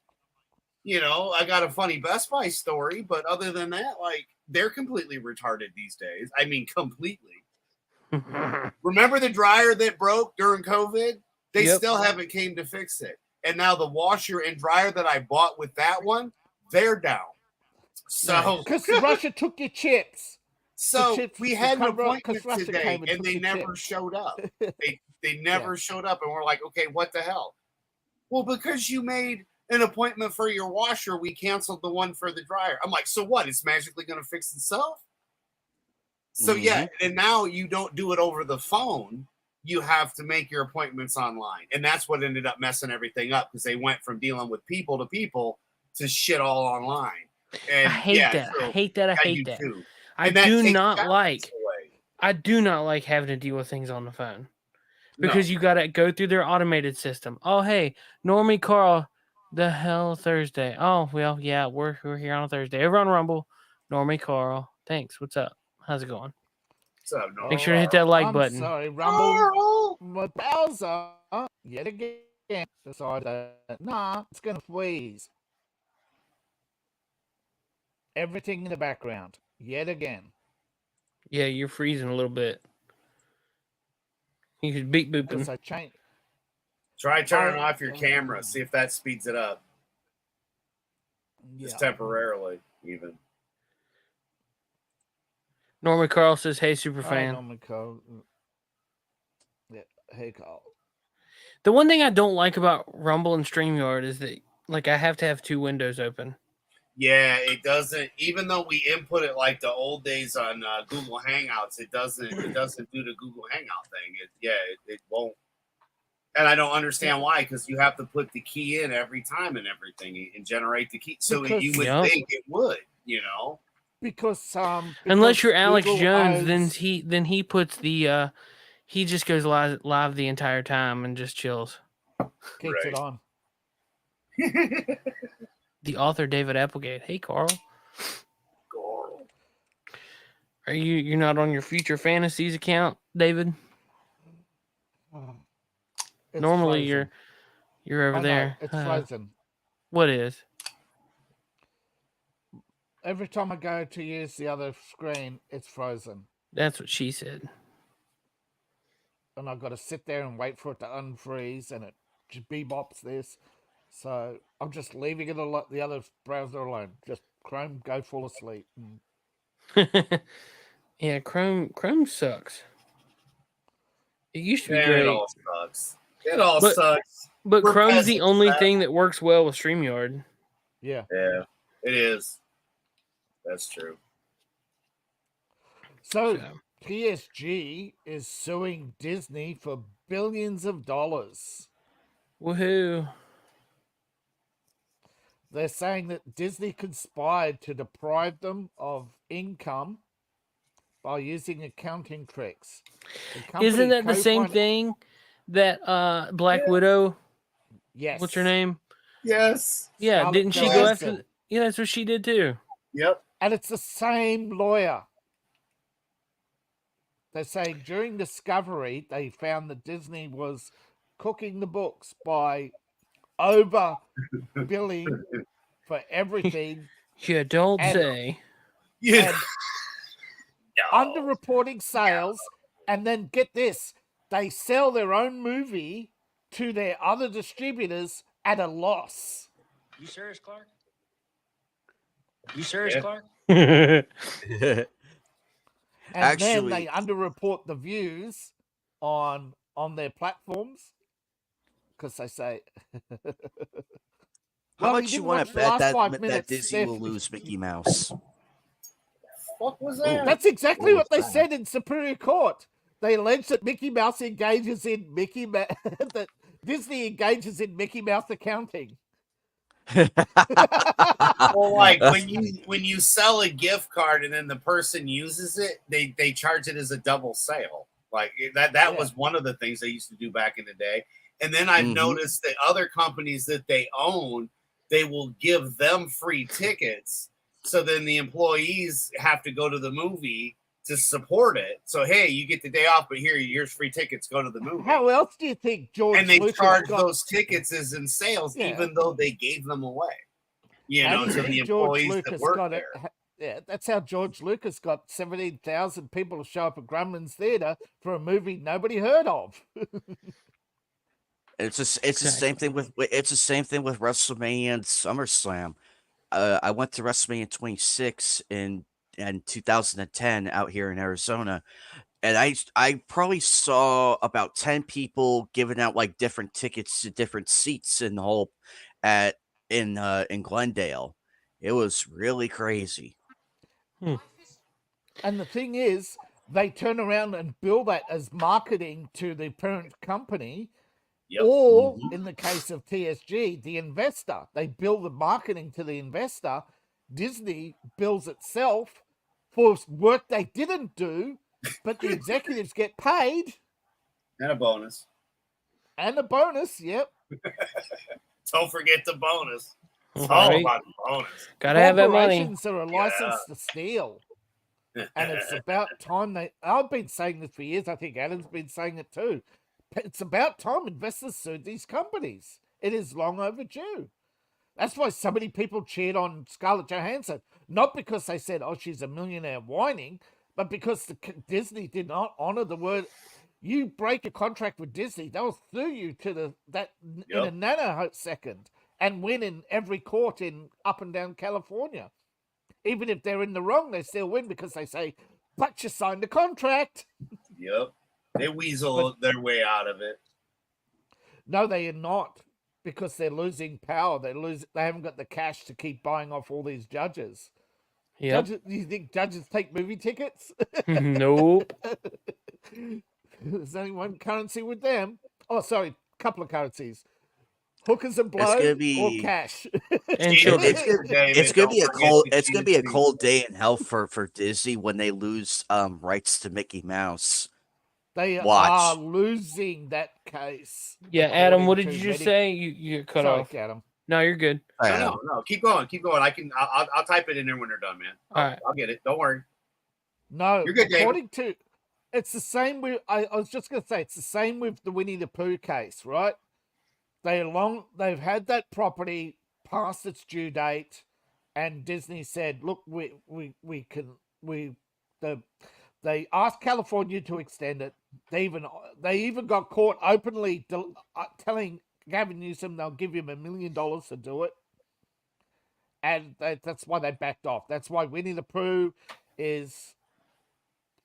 I got a funny Best Buy story, but other than that, like they're completely retarded these days. I mean, completely. Remember the dryer that broke during COVID? They still haven't came to fix it. And now the washer and dryer that I bought with that one, they're down. So because Russia took your chips. So we had an appointment today, and they never showed up. They never showed up, and we're like, okay, what the hell? Well, because you made an appointment for your washer, we canceled the one for the dryer. I'm like, so what? It's magically going to fix itself? So yeah, and now you don't do it over the phone. You have to make your appointments online, and that's what ended up messing everything up because they went from dealing with people to shit all online. And I hate that. So, I hate that. Too. I do not like having to deal with things on the phone because you got to go through their automated system. Oh, hey, Normie Carl, the hell Thursday. Oh, well, yeah, we're here on a Thursday. Over on Rumble, Normie Carl. Thanks. What's up? How's it going? What's up, Normie? Make sure to hit that like button. Sorry, Rumble. My browser yet again decided that it's going to freeze. Everything in the background. Yet again. Yeah, you're freezing a little bit. You should beep booping. Try turning off your camera. See if that speeds it up. Just temporarily, even. Norman Carl says, "Hey, super fan." Norman Carl. Yeah, hey, Carl. The one thing I don't like about Rumble and StreamYard is that, I have to have two windows open. Yeah, it doesn't. Even though we input it like the old days on Google Hangouts, it doesn't do the Google Hangout thing. It won't. And I don't understand why, because you have to put the key in every time and everything and generate the key. So Because- you would Yep. think it would, you know. Because Unless you're Alex Google Jones, owns- then he puts the he just goes live the entire time and just chills. keeps it on. The author David Applegate. Hey, Carl. Are you're not on your Future Fantasies account, David? It's Normally frozen. you're over I know, there. it's frozen. What is? Every time I go to use the other screen, it's frozen. That's what she said. And I've got to sit there and wait for it to unfreeze, and it bebops this. So I'm just leaving it the other browser alone. Just Chrome, go fall asleep. Yeah, Chrome sucks. It used to be And great. it all sucks. It all But- sucks. But We're Chrome's the peasants, only man. thing that works well with StreamYard. Yeah. Yeah, it is. That's true. So Yeah. PSG is suing Disney for billions of dollars. Woohoo. They're saying that Disney conspired to deprive them of income by using accounting tricks. Isn't that the same thing that Black Widow? Yes. What's her name? Yes. Yeah, Scarlett didn't she go Johansson. after? Yeah, that's what she did too. Yep. And it's the same lawyer. They're saying during discovery, they found that Disney was cooking the books by over billing for everything Yeah, don't And- say. Yeah. and underreporting sales. And then get this, they sell their own movie to their other distributors at a loss. You serious, Clark? You serious, Yeah. Clark? And Actually- then they underreport the views on their platforms because they say How Well, you much you didn't want watch to the bet last that, 5 that minutes, Disney Steph. will lose Mickey Mouse? What was that? that's exactly What what was they that? said in Superior Court. They allege that Mickey Mouse engages in that Disney engages in Mickey Mouse accounting. Well, like when you sell a gift card and then the person uses it, they charge it as a double sale. Like that Yeah. was one of the things they used to do back in the day. And then I've Mhm. noticed that other companies that they own, they will give them free tickets. So then the employees have to go to the movie to support it. So hey, you get the day off, but here's free tickets. Go to the movie. How else do you think George And they Lucas charge got? those tickets as in sales, Yeah. even though they gave them away. You How know, do you to the think George employees that Lucas work got there. it? Yeah, that's how George Lucas got 17,000 people to show up at Grumman's Theatre for a movie nobody heard of. It's the same thing with WrestleMania and SummerSlam. I went to WrestleMania 26 in 2010 out here in Arizona, and I probably saw about 10 people giving out like different tickets to different seats in the whole in Glendale. It was really crazy. And the thing is, they turn around and bill that as marketing to the parent company, Yep. or Mhm. in the case of TSG, the investor. They bill the marketing to the investor. Disney bills itself for work they didn't do, but the executives get paid And a bonus. and a bonus. Yep. Don't forget the bonus. It's all Right? about the bonus. Gotta have that money. Corporations are a license to steal. And it's about time I've been saying this for years. I think Adam's been saying it too. It's about time investors sued these companies. It is long overdue. That's why so many people cheered on Scarlett Johansson. Not because they said, oh, she's a millionaire whining, but because Disney did not honor the word. You break a contract with Disney, they'll sue you to in a nanosecond and win in every court in up and down California. Even if they're in the wrong, they still win because they say, but you signed a contract. Yep. They weasel their way out of it. No, they are not. because they're losing power. They haven't got the cash to keep buying off all these judges. Yep. You think judges take movie tickets? Nope. There's only one currency with them. Oh, sorry, couple of currencies: hookers and blow, gonna be- or cash. And children. It's gonna be a cold. It's gonna be a cold day in hell for Disney when they lose rights to Mickey Mouse. They Watch. are losing that case. Yeah, Adam, what according did to you just say? You cut Sorry, off. Adam. No, you're good. No. Keep going. I'll type it in there when they're done, man. All right. I'll get it. Don't worry. No, You're good, David. according to, it's the same with. I was just going to say it's the same with the Winnie the Pooh case, right? They've had that property past its due date, and Disney said, "Look, they asked California to extend it. They even got caught openly telling Gavin Newsom they'll give him $1 million to do it, and that's why they backed off. That's why Winnie the Pooh is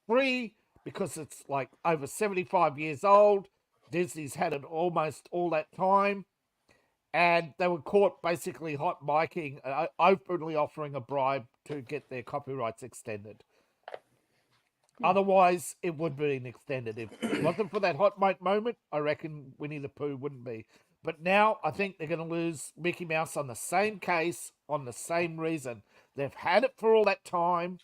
free, because it's like over 75 years old. Disney's had it almost all that time, and they were caught basically hot micing, openly offering a bribe to get their copyrights extended. Otherwise, it would have been extended. If it wasn't for that hot mic moment, I reckon Winnie the Pooh wouldn't be. But now I think they're going to lose Mickey Mouse on the same case, on the same reason. They've had it for all that time.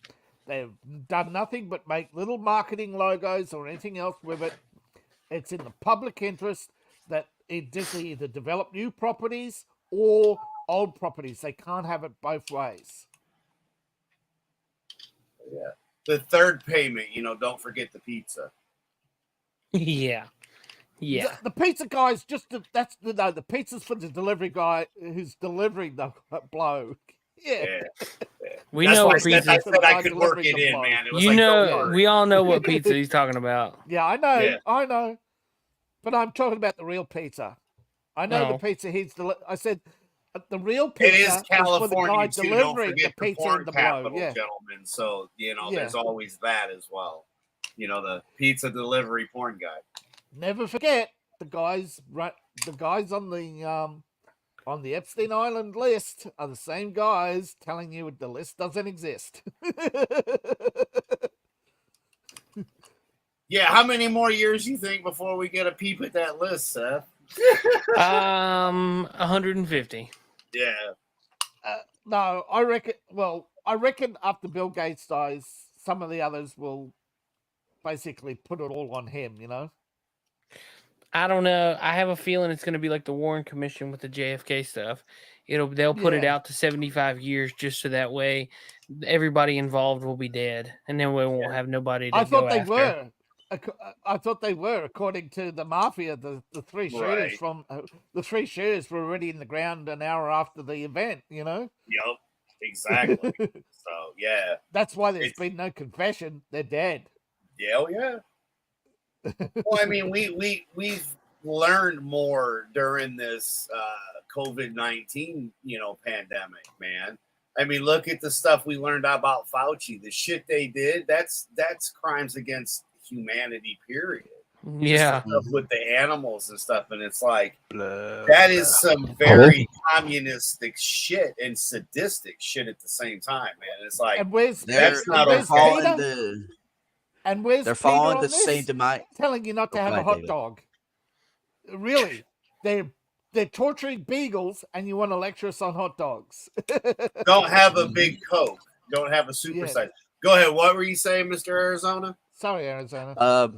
They've done nothing but make little marketing logos or anything else with it. It's in the public interest that Disney either develop new properties or old properties. They can't have it both ways. Yeah. The third payment, don't forget the pizza. Yeah. Yeah. The pizza guy's the pizza's for the delivery guy who's delivering the blow. Yeah. We That's know why what I said pizza. I could work it in, man. It was We all know what pizza he's talking about. Yeah, I know. Yeah. I know. But I'm talking about the real pizza. I know the pizza I said the real pizza it is California is for too. the guy Don't delivering forget the pizza porn and the capital, blow. Yeah. gentlemen. So there's always that as well. The pizza delivery porn guy. Never forget the guys on the Epstein Island list are the same guys telling you the list doesn't exist. Yeah, how many more years you think before we get a peep at that list, Seth? 150. Yeah. No, I reckon after Bill Gates dies, some of the others will basically put it all on him, I don't know. I have a feeling it's going to be like the Warren Commission with the JFK stuff. They'll put it out to 75 years just so that way everybody involved will be dead, and then we won't have nobody to I thought go they after. were. I thought they were, according to the mafia. The three shooters the three shooters were already in the ground an hour after the event. Yep, exactly. So yeah, that's why there's been no confession. They're dead. Yeah, yeah. Well, I mean, we've learned more during this COVID-19 pandemic, man. I mean, look at the stuff we learned about Fauci. The shit they did, that's crimes against humanity, period. Yeah. With the animals and stuff. And it's like, that is some very communistic shit and sadistic shit at the same time, man. It's like, that's not okay. And where's they're Peter following on the this? same demise. Telling you not to have a hot dog. Really? They're torturing beagles, and you want to lecture us on hot dogs? Don't have a big Coke. Don't have a super size. Go ahead. What were you saying, Mr. Arizona? Sorry, Arizona.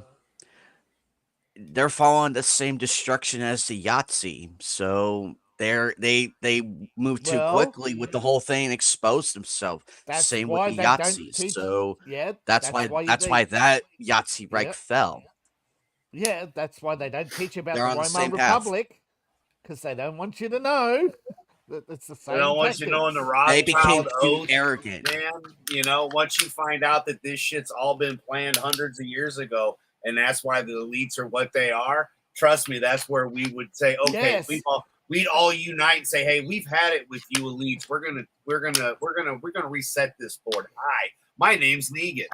They're following the same destruction as the Yahtzee, so they moved too quickly with the whole thing and exposed themselves. Same with the Yahtzee. So that's why that Yahtzee right fell. Yeah, that's why they don't teach about They're the on the Weimar same path. Republic, because they don't want you to know that it's the same. They don't want you knowing the Rothschild They became too oath, arrogant. Man, once you find out that this shit's all been planned hundreds of years ago, and that's why the elites are what they are. Trust me, that's where we would say, okay, we'd all unite and say, hey, we've had it with you elites. We're gonna reset this board. Hi, my name's Negan.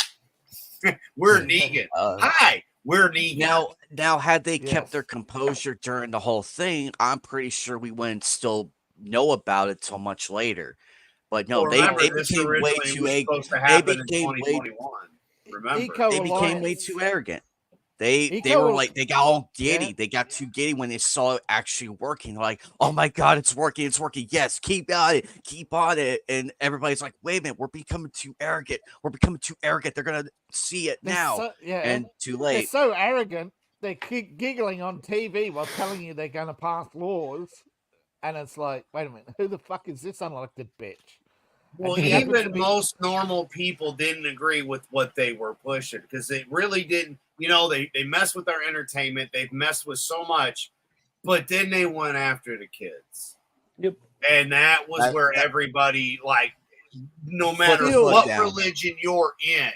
We're Negan. Hi, We're negan. Now, had they kept Yes. their composure during the whole thing, I'm pretty sure we wouldn't still know about it till much later. But no, Well, they remember, this became way originally too was egg. supposed to They happen in became way. 2021. Remember, They became way too arrogant. They were like, they got all giddy. Yeah. They got too giddy when they saw it actually working. They're like, oh my god, it's working, it's working. Yes, keep on it. And everybody's like, wait a minute, we're becoming too arrogant. They're gonna see it They're now. so- yeah, and too They're late. so arrogant. They keep giggling on TV while telling you they're going to pass laws, and it's like, wait a minute, who the fuck is this unelected bitch? well, And he happens to even be- most normal people didn't agree with what they were pushing because they really didn't. You know, they messed with our entertainment. They've messed with so much, but then they went after the kids. Yep. And that was where everybody, like, no matter Foot what down. religion you're in,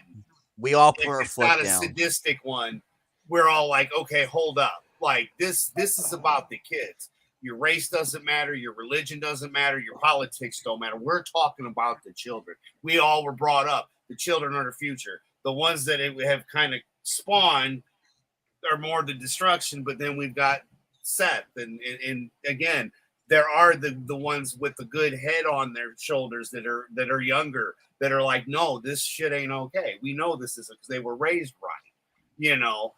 We all if put our it's foot not a down. sadistic one, we're all like, okay, hold up. Like, this is about the kids. Your race doesn't matter. Your religion doesn't matter. Your politics don't matter. We're talking about the children. We all were brought up. The children are the future. The ones that have kind of spawned are more the destruction, but then we've got Seth. And again, there are the ones with the good head on their shoulders that are younger, that are like, no, this shit ain't okay. We know this isn't because they were raised right, you know.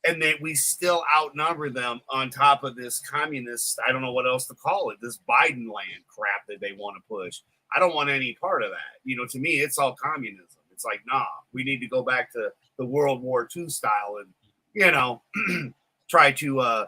And that we still outnumber them on top of this communist, I don't know what else to call it, this Biden land crap that they want to push. I don't want any part of that. You know, to me, it's all communism. It's like, nah, we need to go back to the World War II style and, you know, try to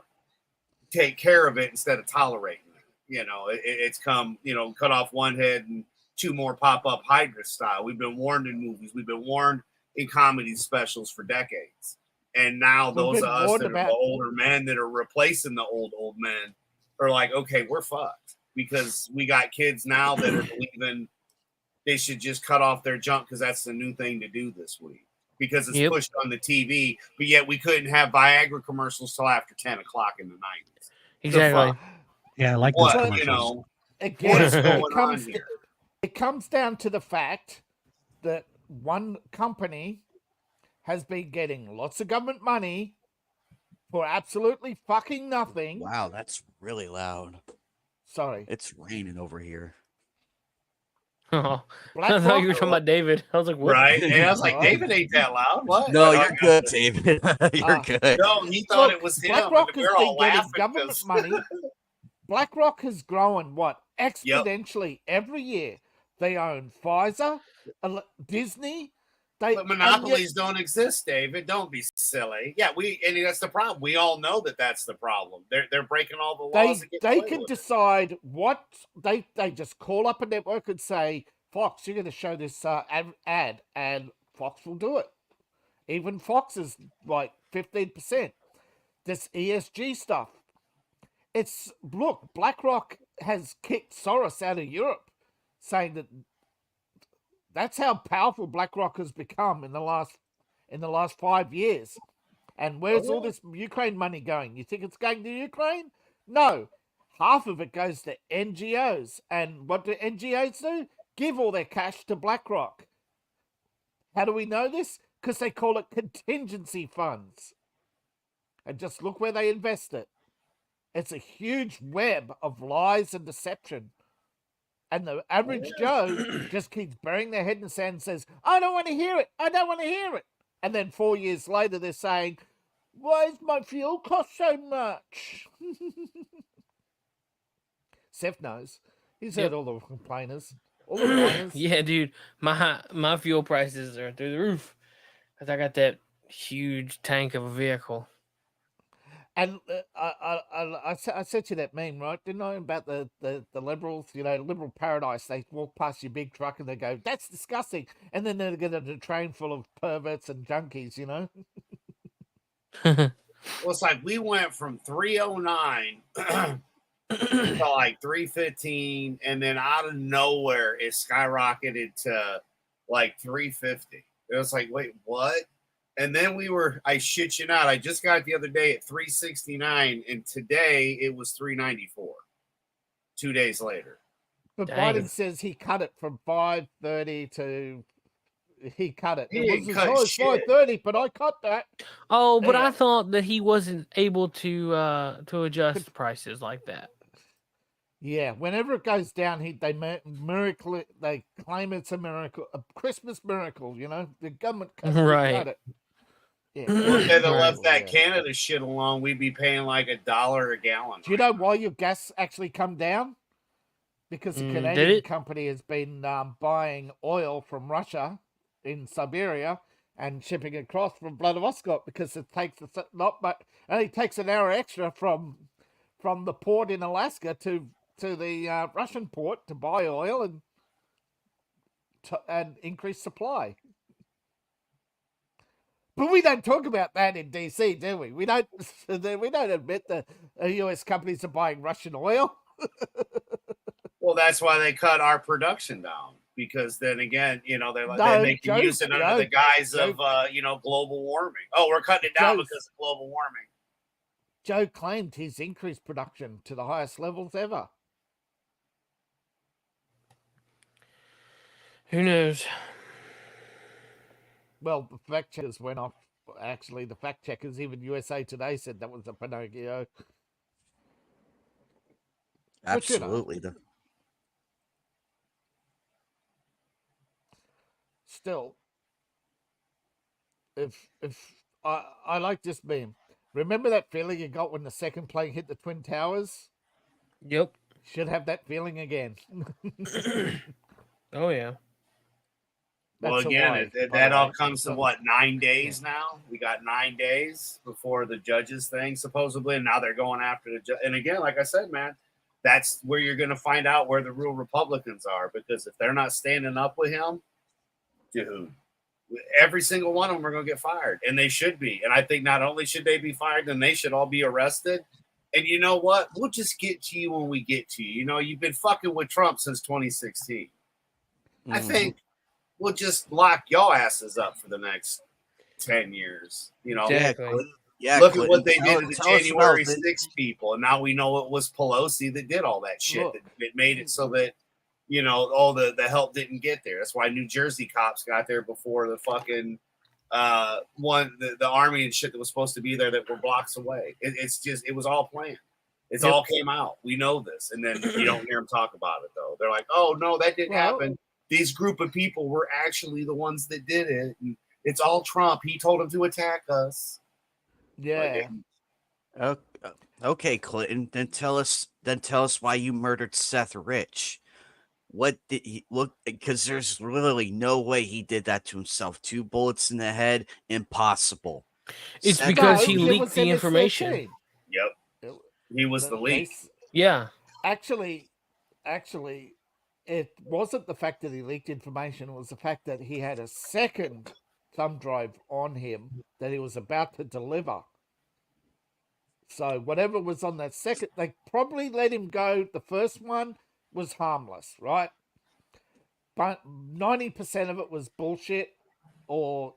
take care of it instead of tolerating it. You know, it's come, you know, cut off one head and two more pop up Hydra style. We've been warned in movies. We've been warned in comedy specials for decades. And now those of us that are the older men that are replacing the old men are like, okay, we're fucked because we got kids now that are believing they should just cut off their junk because that's the new thing to do this week because it's pushed on the TV. But yet we couldn't have Viagra commercials till after 10 o'clock in the 90s. Exactly. Yeah, I like those What, commercials. you know, Again, what is going on here? It comes down to the fact that one company has been getting lots of government money for absolutely fucking nothing. Wow, that's really loud. Sorry. It's raining over here. Oh, I thought you were talking about David. I was like, what? Right? And I was like, David ain't that loud. What? No, you're good, David. You're good. No, he thought it was him. BlackRock and has we're all been getting laughing government 'cause- money. BlackRock has grown, exponentially every year. They own Pfizer, Disney. But monopolies don't exist, David. Don't be silly. Yeah, and that's the problem. We all know that that's the problem. They're breaking all the laws. They can decide what they just call up a network and say, Fox, you're going to show this ad, and Fox will do it. Even Fox is like 15%. This ESG stuff. Look, BlackRock has kicked Soros out of Europe, saying that that's how powerful BlackRock has become in the last 5 years. And where's all this Ukraine money going? You think it's going to Ukraine? No. Half of it goes to NGOs. And what do NGOs do? Give all their cash to BlackRock. How do we know this? Because they call it contingency funds. And just look where they invest it. It's a huge web of lies and deception. And the average Joe just keeps burying their head in the sand and says, I don't want to hear it. I don't want to hear it. And then 4 years later, they're saying, why is my fuel cost so much? Seth knows. He's heard all the complainers. All the whiners. Yeah, dude. My fuel prices are through the roof because I got that huge tank of a vehicle. And I sent you that meme, right? Didn't I? About the liberals, you know, liberal paradise. They walk past your big truck and they go, that's disgusting. And then they get a train full of perverts and junkies, you know? Well, it's like we went from 309 to like 315, and then out of nowhere, it skyrocketed to like 350. It was like, wait, what? And then I shit you not, I just got it the other day at 369, and today it was 394. 2 days later. But Dang. Biden says he cut it from 530 to he cut it. He It didn't was as cut high as shit. 530, but I cut that. Oh, but Yeah. I thought that he wasn't able to adjust prices like that. Yeah, whenever it goes down, they claim it's a miracle, a Christmas miracle. You know, the government cut Right. it. Yeah, Well, if they'd have Right. left that yeah. Canada shit alone, we'd be paying like $1 a gallon. Do you know why your gas actually come down? Because the did Canadian it? company has been buying oil from Russia in Siberia and shipping it across from Vladivostok because it takes only takes an hour extra from the port in Alaska to the Russian port to buy oil and increase supply. But we don't talk about that in DC, do we? We don't admit that U.S. companies are buying Russian oil. Well, that's why they cut our production down. Because then again, they're making use of it under the guise of global warming. Oh, we're cutting it down because of global warming. Joe claimed he's increased production to the highest levels ever. Who knows? Well, the fact checkers went off. Actually, the fact checkers, even USA Today, said that was a Pinocchio. Absolutely. Still, if I like this meme. Remember that feeling you got when the second plane hit the Twin Towers? Yep. Should have that feeling again. Oh yeah. Well, again, that all comes to what, 9 days now? We got 9 days before the judges thing, supposedly, and now they're going after the judge. And again, like I said, man, that's where you're going to find out where the real Republicans are, because if they're not standing up with him, dude, every single one of them are going to get fired, and they should be. And I think not only should they be fired, then they should all be arrested. And you know what? We'll just get to you when we get to you. You've been fucking with Trump since 2016. I think we'll just lock y'all asses up for the next 10 years. Exactly. Look at what they did to the January 6 people. And now we know it was Pelosi that did all that shit. That made it so that, all the help didn't get there. That's why New Jersey cops got there before the fucking the army and shit that was supposed to be there that were blocks away. It was all planned. It's all came out. We know this. And then you don't hear them talk about it, though. They're like, oh, no, that didn't happen. These group of people were actually the ones that did it. And it's all Trump. He told them to attack us. Yeah. Okay, Clinton. Then tell us why you murdered Seth Rich. What did he look? Because there's literally no way he did that to himself. 2 bullets in the head, impossible. It's because he leaked the information. Yep, he was the leak. Yeah. Actually, it wasn't the fact that he leaked information. It was the fact that he had a second thumb drive on him that he was about to deliver. So whatever was on that second, they probably let him go. The first one was harmless, right? But 90% of it was bullshit, or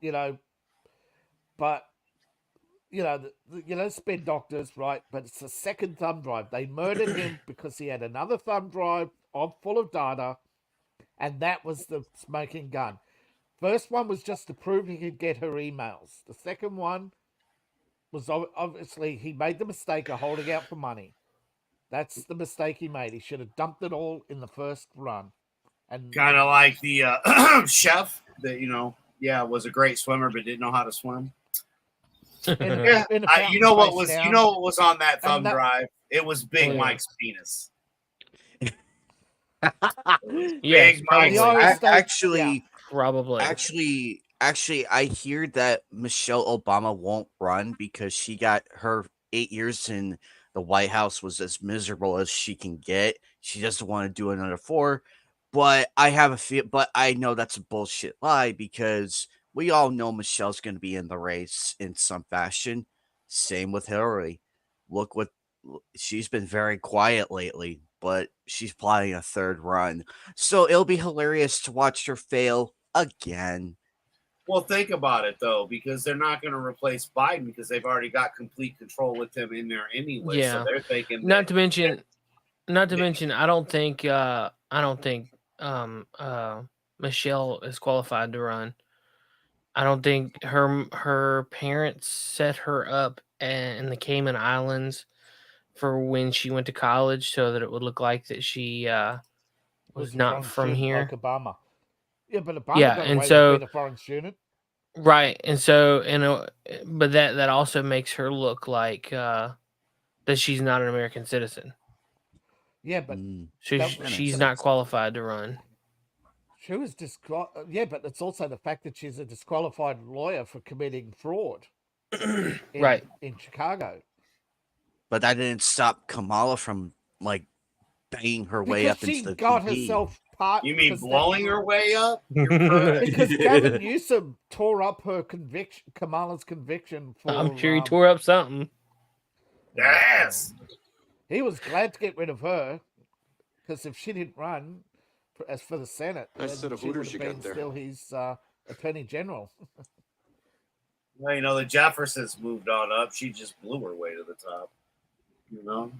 spin doctors, right? But it's the second thumb drive. They murdered him because he had another thumb drive full of data, and that was the smoking gun. First one was just to prove he could get her emails. The second one was obviously he made the mistake of holding out for money. That's the mistake he made. He should have dumped it all in the first run. And kind of like the chef that was a great swimmer but didn't know how to swim. You know what was on that thumb drive? It was Big Mike's penis. Yes, probably. Actually, I hear that Michelle Obama won't run because she got her 8 years in the White House was as miserable as she can get. She doesn't want to do another 4, but I have a feel. But I know that's a bullshit lie because we all know Michelle's going to be in the race in some fashion. Same with Hillary. Look what she's been very quiet lately, but she's plotting a 3rd run. So it'll be hilarious to watch her fail again. Well, think about it, though, because they're not going to replace Biden because they've already got complete control with him in there anyway. Yeah. So they're thinking. Not to mention, I don't think Michelle is qualified to run. I don't think her parents set her up in the Cayman Islands for when she went to college, so that it would look like that she was a not foreign from student here. like Obama. Yeah, but Obama Yeah, got and away with so being a foreign student. right, and so but that also makes her look like that she's not an American citizen. Yeah, but She's not qualified to run. she was yeah, but it's also the fact that she's a disqualified lawyer for committing fraud. Right. In Chicago. But that didn't stop Kamala from like banging her way up into the got VP. herself part. You mean blowing her way up? Because Gavin Newsom tore up her conviction, Kamala's conviction for. I'm sure he tore up something. Yes. He was glad to get rid of her, because if she didn't run as for the Senate, Nice set of she would hooters have you been got there. still his attorney general. Well, you know, the Jeffersons moved on up. She just blew her way to the top. You know,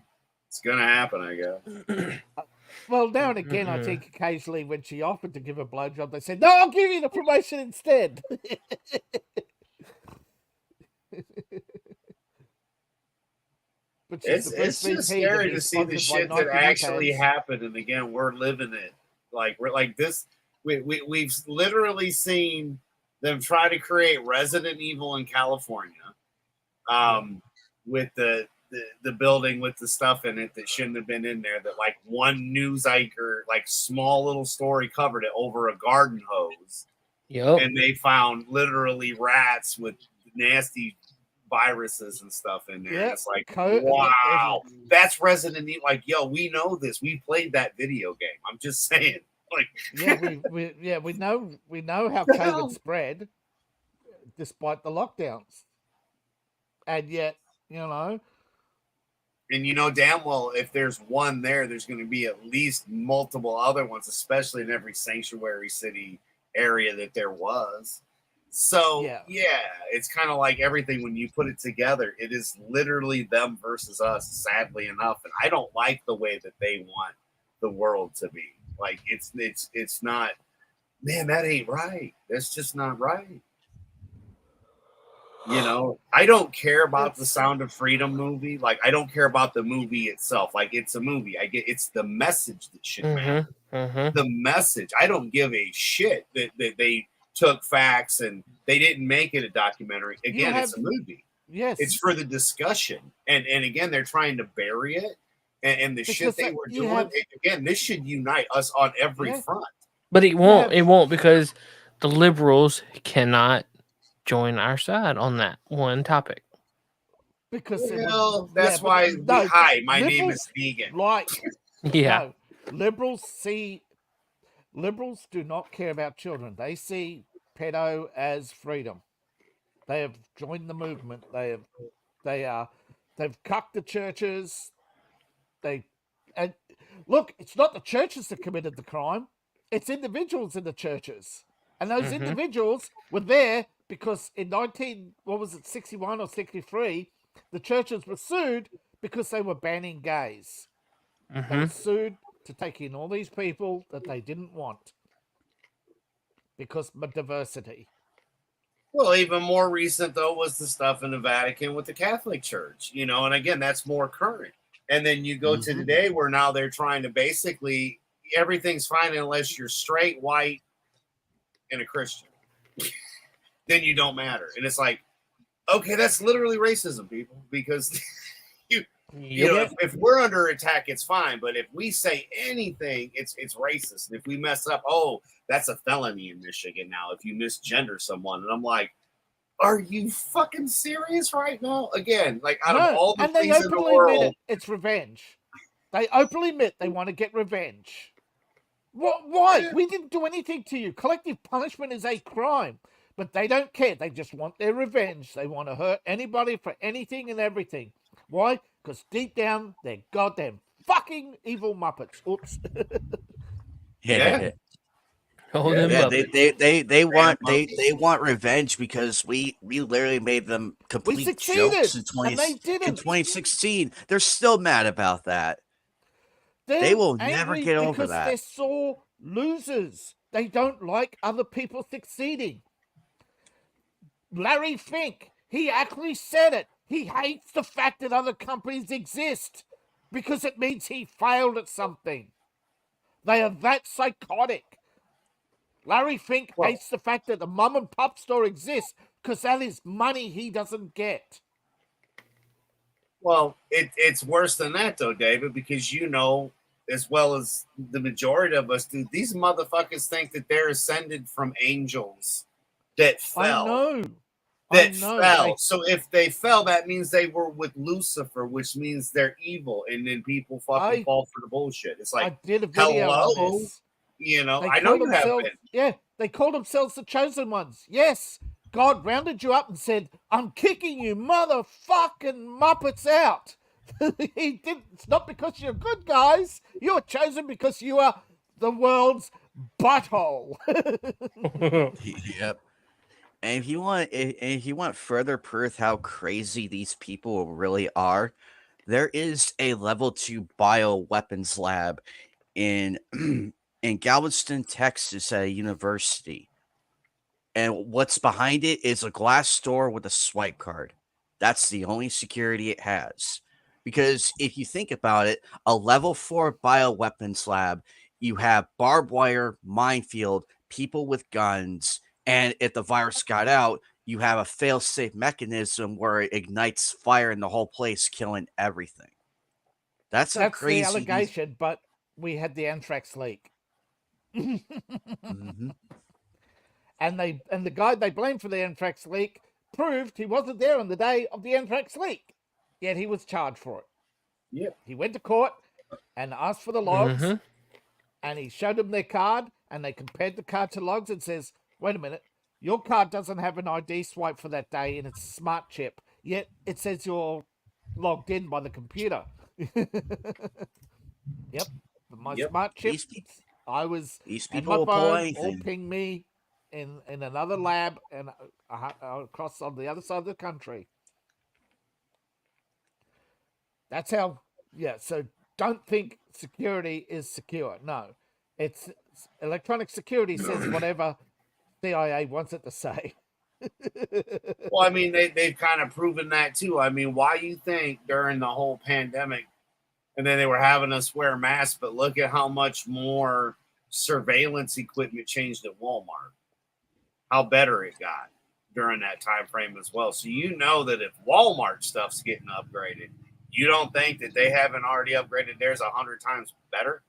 it's gonna happen, I guess. Well, now and again, I think occasionally when she offered to give a blowjob, they said, "No, I'll give you the promotion instead." But It's just scary to see the shit that actually happened, and again, we're living it. Like we're like this. We've literally seen them try to create Resident Evil in California, with the building with the stuff in it that shouldn't have been in there. That like one news anchor, like small little story, covered it over a garden hose. Yep. And they found literally rats with nasty viruses and stuff in there. Yeah, it's like, wow, that's Resident Evil. Like, yo, we know this. We played that video game. I'm just saying. Like, we know how COVID spread, despite the lockdowns, and yet, you know. And you know damn well if there's one there, there's going to be at least multiple other ones, especially in every sanctuary city area that there was. So yeah, it's kind of like everything when you put it together, it is literally them versus us, sadly enough. And I don't like the way that they want the world to be. Like it's not, man, that ain't right. That's just not right. You know, I don't care about the Sound of Freedom movie. Like, I don't care about the movie itself. Like, it's a movie. I get it's the message that should matter. The message. I don't give a shit that they took facts and they didn't make it a documentary. Again, it's a movie. Yes. It's for the discussion. And again, they're trying to bury it. And the shit they were doing, again, this should unite us on every front. But it won't. It won't, because the liberals cannot join our side on that one topic. Because that's why. Hi, my name is Vegan. Like, yeah, liberals do not care about children. They see pedo as freedom. They have joined the movement. They've cucked the churches. And look, it's not the churches that committed the crime. It's individuals in the churches. And those individuals were there because in 61 or 63, the churches were sued because they were banning gays. They were sued to take in all these people that they didn't want because of diversity. Well, even more recent, though, was the stuff in the Vatican with the Catholic Church, you know, and again, that's more current. And then you go to today where now they're trying to basically, everything's fine unless you're straight, white, and a Christian. Then you don't matter. And it's like, okay, that's literally racism, people, because you know, if we're under attack, it's fine. But if we say anything, it's racist. And if we mess up, oh, that's a felony in Michigan now if you misgender someone. And I'm like, are you fucking serious right now? Again, like out of all the things in the world, it's revenge. They openly admit they want to get revenge. Why? We didn't do anything to you. Collective punishment is a crime, but they don't care. They just want their revenge. They want to hurt anybody for anything and everything. Why? Because deep down, they're goddamn fucking evil Muppets. Oops. Yeah. They want revenge because we literally made them complete jokes in 2016. They're still mad about that. They will never get over that. They're sore losers. They don't like other people succeeding. Larry Fink, he actually said it. He hates the fact that other companies exist because it means he failed at something. They are that psychotic. Larry Fink hates the fact that the mom and pop store exists because that is money he doesn't get. Well, it's worse than that, though, David, because you know, as well as the majority of us do, these motherfuckers think that they're ascended from angels that fell. I know. That fell. So if they fell, that means they were with Lucifer, which means they're evil, and then people fucking fall for the bullshit. It's like, I did a video on this. You know, They I know call you have themselves- been. Yeah, they call themselves the chosen ones. Yes, God rounded you up and said, I'm kicking you motherfucking muppets out. He didn't. It's not because you're good guys. You're chosen because you are the world's butthole. Yep. And if you want further proof how crazy these people really are, there is a level 2 bioweapons lab in in Galveston, Texas at a university. And what's behind it is a glass door with a swipe card. That's the only security it has. Because if you think about it, a level 4 bioweapons lab, you have barbed wire, minefield, people with guns, and if the virus got out, you have a fail-safe mechanism where it ignites fire in the whole place, killing everything. That's how crazy the allegation, but we had the anthrax leak. Mm-hmm. And the guy they blamed for the anthrax leak proved he wasn't there on the day of the anthrax leak, yet he was charged for it. Yep. He went to court and asked for the logs, and he showed them their card, and they compared the card to logs and says, wait a minute, your card doesn't have an ID swipe for that day, and it's a smart chip, yet it says you're logged in by the computer. Yep. My smart chip, these and people my will pull phone anything. all ping me in another lab and across on the other side of the country. That's how, so don't think security is secure. No, it's electronic security says whatever CIA wants it to say. Well, I mean, they've kind of proven that too. I mean, why you think during the whole pandemic, and then they were having us wear masks, but look at how much more surveillance equipment changed at Walmart. How better it got during that time frame as well. So you know that if Walmart stuff's getting upgraded, you don't think that they haven't already upgraded theirs 100 times better,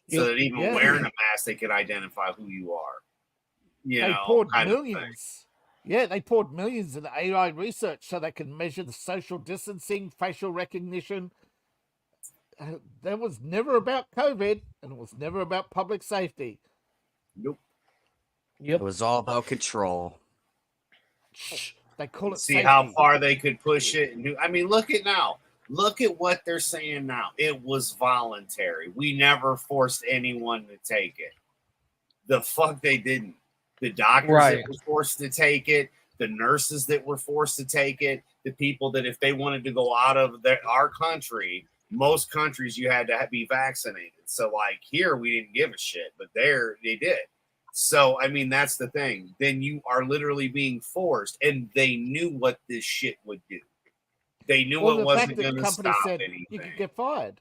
so that even wearing a mask, they could identify who you are. They poured millions. Yeah, they poured millions into AI research so they can measure the social distancing, facial recognition. That was never about COVID, and it was never about public safety. Nope. Yep. It was all about control. They call it See safety. how far they could push it. I mean, look at now. Look at what they're saying now. It was voluntary. We never forced anyone to take it. The fuck they didn't. The doctors that were forced to take it, the nurses that were forced to take it, the people that if they wanted to go out of our country, most countries you had to be vaccinated. So like here, we didn't give a shit, but there they did. So, I mean, that's the thing. Then you are literally being forced, and they knew what this shit would do. They knew it wasn't going to stop anything. You could get fired.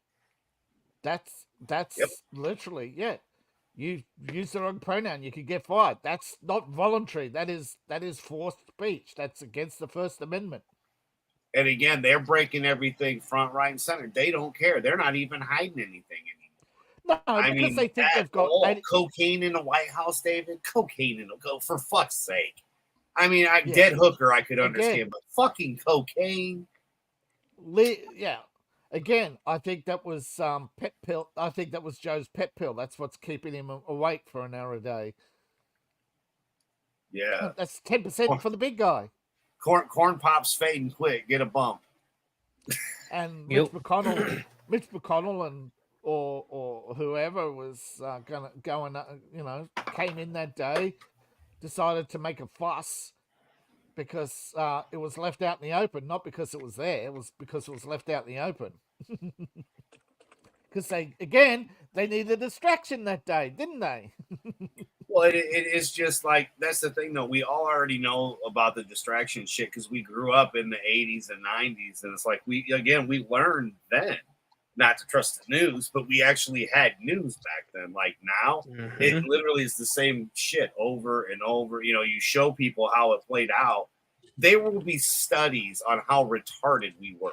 That's literally, you use the wrong pronoun, you could get fired. That's not voluntary. That is forced speech. That's against the First Amendment. And again, they're breaking everything front, right, and center. They don't care. They're not even hiding anything anymore. No, because they think they've got cocaine in the White House, David. Cocaine in the for fuck's sake. I mean, dead hooker I could understand, but fucking cocaine. Yeah. Again, I think that was pet pill. I think that was Joe's pet pill. That's what's keeping him awake for an hour a day. Yeah. That's 10% for the big guy. Corn pops fading quick. Get a bump. And Mitch McConnell and or whoever was came in that day, decided to make a fuss because it was left out in the open, not because it was there. It was because it was left out in the open. Because they needed a distraction that day, didn't they? Well, it is just like that's the thing, though. We all already know about the distraction shit because we grew up in the 80s and 90s, and it's like we learned then not to trust the news, but we actually had news back then. Like now, it literally is the same shit over and over. You know, you show people how it played out. There will be studies on how retarded we were.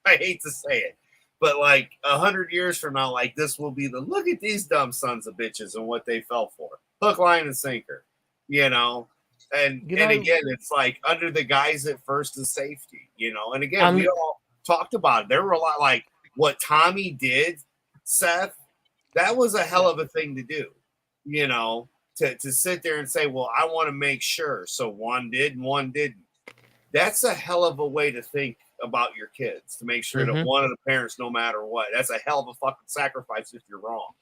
I hate to say it, but like 100 years from now, like this will be the look at these dumb sons of bitches and what they fell for. Hook, line, and sinker, you know? And again, it's like under the guise at first is safety, you know? And again, we all talked about it. There were a lot like what Tommy did, Seth, that was a hell of a thing to do, you know, to sit there and say, well, I want to make sure. So one did and one didn't. That's a hell of a way to think about your kids, to make sure that one of the parents, no matter what, that's a hell of a fucking sacrifice if you're wrong.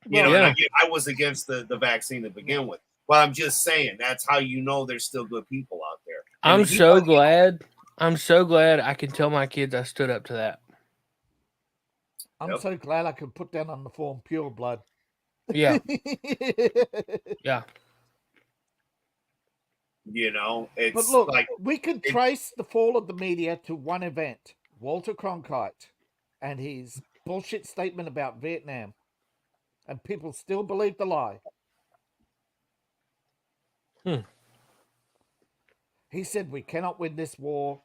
You know, and I was against the vaccine to begin with, but I'm just saying that's how you know there's still good people out there. And I'm so glad I can tell my kids I stood up to that. I'm so glad I could put down on the form pure blood. Yeah. Yeah. You know, it's but look, like we can trace the fall of the media to one event, Walter Cronkite and his bullshit statement about Vietnam. And people still believe the lie. He said we cannot win this war.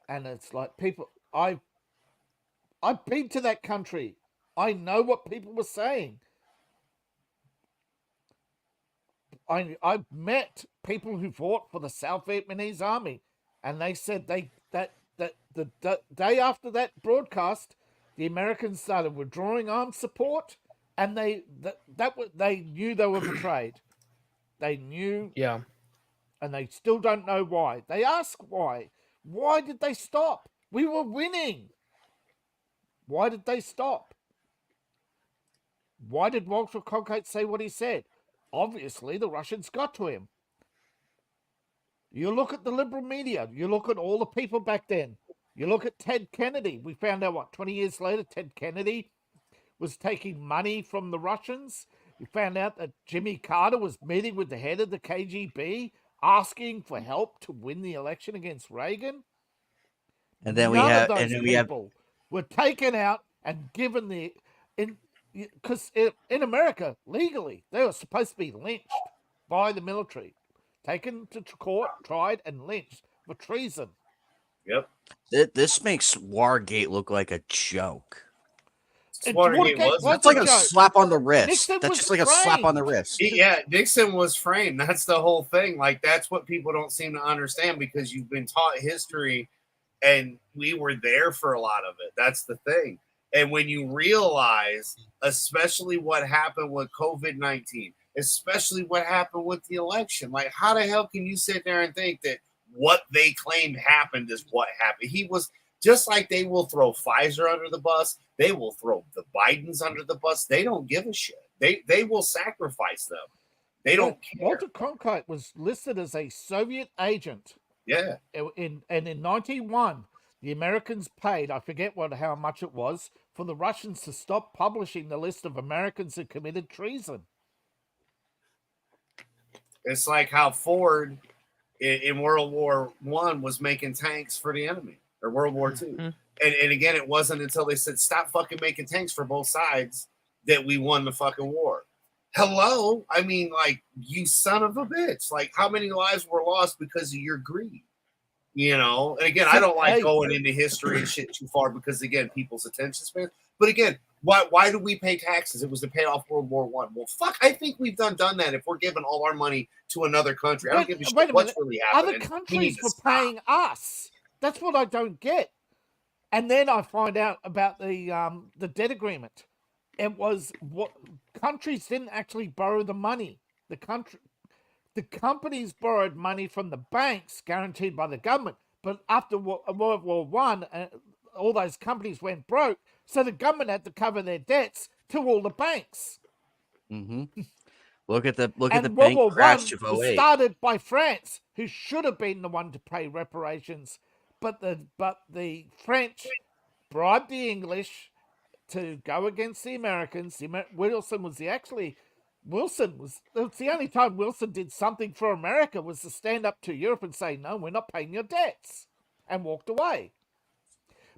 And it's like people, I've been to that country. I know what people were saying. I've met people who fought for the South Vietnamese army, and they said that the day after that broadcast, the Americans started withdrawing armed support, and they knew they were betrayed. They knew, and they still don't know why. They ask why. Why did they stop? We were winning. Why did they stop? Why did Walter Cronkite say what he said? Obviously, the Russians got to him. You look at the liberal media. You look at all the people back then. You look at Ted Kennedy. We found out, 20 years later, Ted Kennedy was taking money from the Russians. We found out that Jimmy Carter was meeting with the head of the KGB, asking for help to win the election against Reagan. And then None of those people were taken out and given because in America, legally, they were supposed to be lynched by the military, taken to court, tried, and lynched for treason. Yep. This makes Watergate look like a joke. Watergate was that's like a slap on the wrist. That's just like framed. A slap on the wrist. Yeah, Nixon was framed. That's the whole thing. Like, that's what people don't seem to understand because you've been taught history and we were there for a lot of it. That's the thing. And when you realize, especially what happened with COVID-19, especially what happened with the election, like, how the hell can you sit there and think that what they claimed happened is what happened? He was just like they will throw Pfizer under the bus. They will throw the Bidens under the bus. They don't give a shit. They will sacrifice them. They don't care. Walter Cronkite was listed as a Soviet agent. Yeah. In 91, the Americans paid, I forget how much it was, for the Russians to stop publishing the list of Americans who committed treason. It's like how Ford in World War I was making tanks for the enemy, or World War II. And again, it wasn't until they said, stop fucking making tanks for both sides, that we won the fucking war. Hello? I mean, like, you son of a bitch. Like, how many lives were lost because of your greed? You know? And again, I don't like going into history and shit too far because, again, people's attention span. But again, why do we pay taxes? It was to pay off World War I. Well, fuck, I think we've done that if we're giving all our money to another country. I don't give a shit what's really happening. Other countries were paying us. That's what I don't get. And then I find out about the debt agreement. It was what countries didn't actually borrow the money. The companies borrowed money from the banks guaranteed by the government. But after World War I, all those companies went broke. So the government had to cover their debts to all the banks. Mm-hmm. Look at the World bank War crash I of was 08. started by France, who should have been the one to pay reparations, but the French bribed the English to go against the Americans. Wilson was actually Wilson it's the only time Wilson did something for America was to stand up to Europe and say, no, we're not paying your debts, and walked away.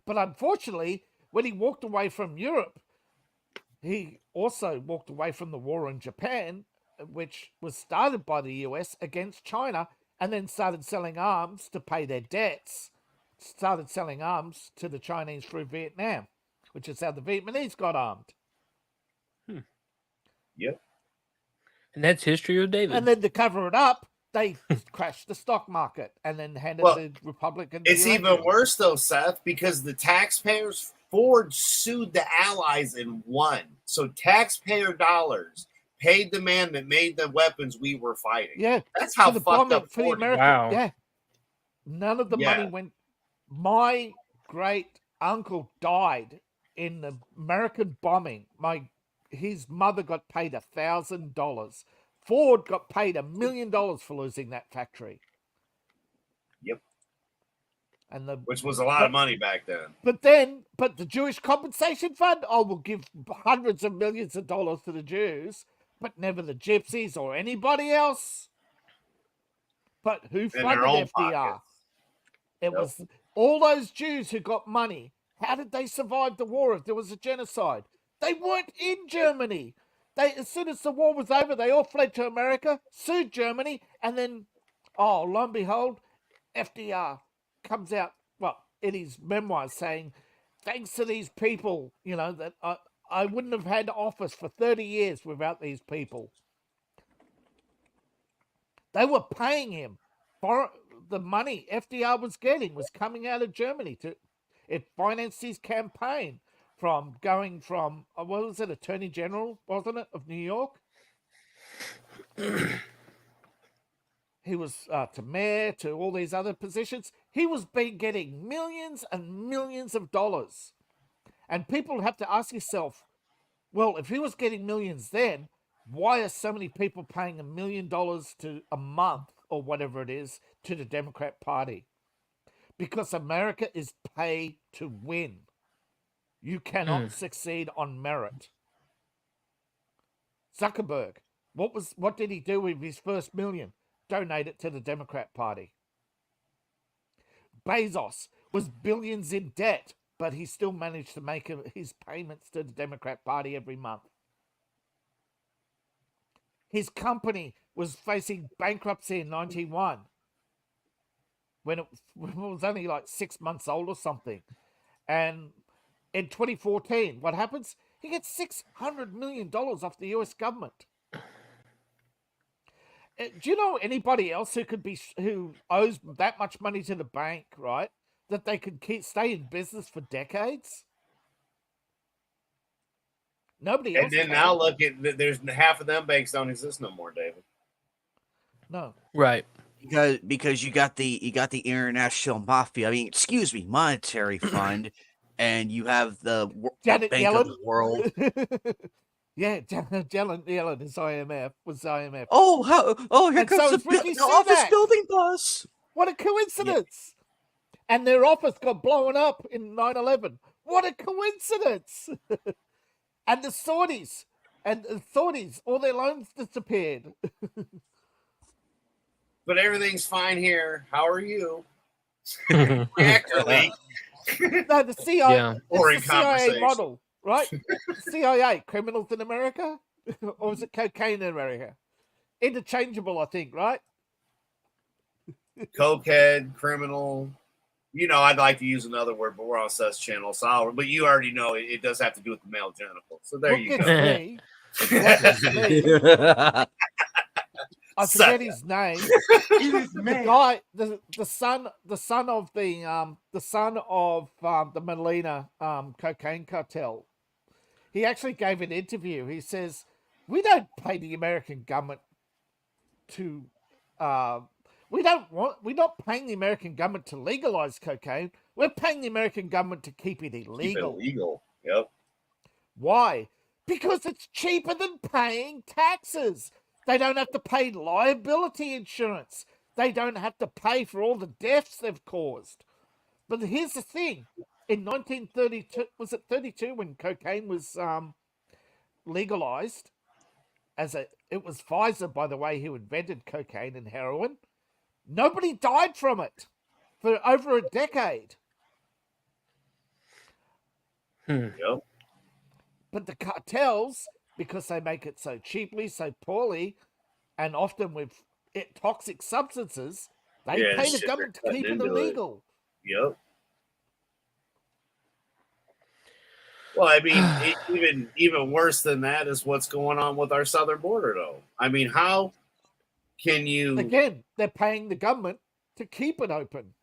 But unfortunately, when he walked away from Europe, he also walked away from the war in Japan, which was started by the US against China, and then started selling arms to pay their debts, started selling arms to the Chinese through Vietnam, which is how the Vietnamese got armed. Yep. And that's history with David. And then to cover it up, they crashed the stock market and then handed the Republican. It's even worse though, Seth, because the taxpayers, Ford sued the Allies and won. So taxpayer dollars paid the man that made the weapons we were fighting. Yeah, that's how fucked up for the Ford is. American. Wow. Yeah, none of the money went. My great uncle died in the American bombing. His mother got paid $1,000. Ford got paid $1 million for losing that factory. Yep. And which was a lot of money back then. But the Jewish Compensation Fund, will give hundreds of millions of dollars to the Jews, but never the Gypsies or anybody else. But who funded FDR? It was all those Jews who got money. How did they survive the war if there was a genocide? They weren't in Germany. As soon as the war was over, they all fled to America, sued Germany, and then, lo and behold, FDR comes out, in his memoirs saying, thanks to these people, that I wouldn't have had office for 30 years without these people. They were paying him for the money FDR was getting was coming out of Germany. It financed his campaign from going from, what was it, Attorney General, wasn't it, of New York? He was to mayor, to all these other positions. He was getting millions and millions of dollars. And people have to ask yourself, well, if he was getting millions then, why are so many people paying $1 million to a month or whatever it is to the Democrat Party? Because America is pay to win. You cannot succeed on merit. Zuckerberg, what did he do with his first $1 million? Donate it to the Democrat Party. Bezos was billions in debt, but he still managed to make his payments to the Democrat Party every month. His company was facing bankruptcy in 1991 when it was only like 6 months old or something. And in 2014, what happens? He gets $600 million off the US government. Do you know anybody else who owes that much money to the bank, right? That they could stay in business for decades? Nobody else. And then now look at there's half of them banks don't exist no more, David. No. Right. Because you got the international mafia. I mean, monetary fund, and you have the Janet Bank Yellen of the World. Yeah, Janet Yellen is IMF. Here comes the office building bus. What a coincidence! Yeah. And their office got blown up in 9/11. What a coincidence! And the Saudis, all their loans disappeared. But everything's fine here. How are you? Reactor leak. No, the CIA, boring CIA model, right? CIA, criminals in America? Or was it cocaine in America? Interchangeable, I think, right? Cokehead, criminal. I'd like to use another word, but we're on Seth's channel, but you already know it does have to do with the male genital. So there you go. I forget his name. The guy, the son of the Medellina cocaine cartel. He actually gave an interview. He says, "We don't pay the American government to. We're not paying the American government to legalize cocaine. We're paying the American government to keep it illegal. Keep it illegal. Yep. Why? Because it's cheaper than paying taxes. They don't have to pay liability insurance. They don't have to pay for all the deaths they've caused. But here's the thing. In 1932, was it 32 when cocaine was legalized? it was Pfizer, by the way, who invented cocaine and heroin. Nobody died from it for over a decade. Yep. But the cartels, because they make it so cheaply, so poorly, and often with toxic substances, they Yeah, pay the shit, government to they're keep it cutting into it. illegal. Yep. Well, I mean, even worse than that is what's going on with our southern border, though. I mean, how can you? Again, they're paying the government to keep it open.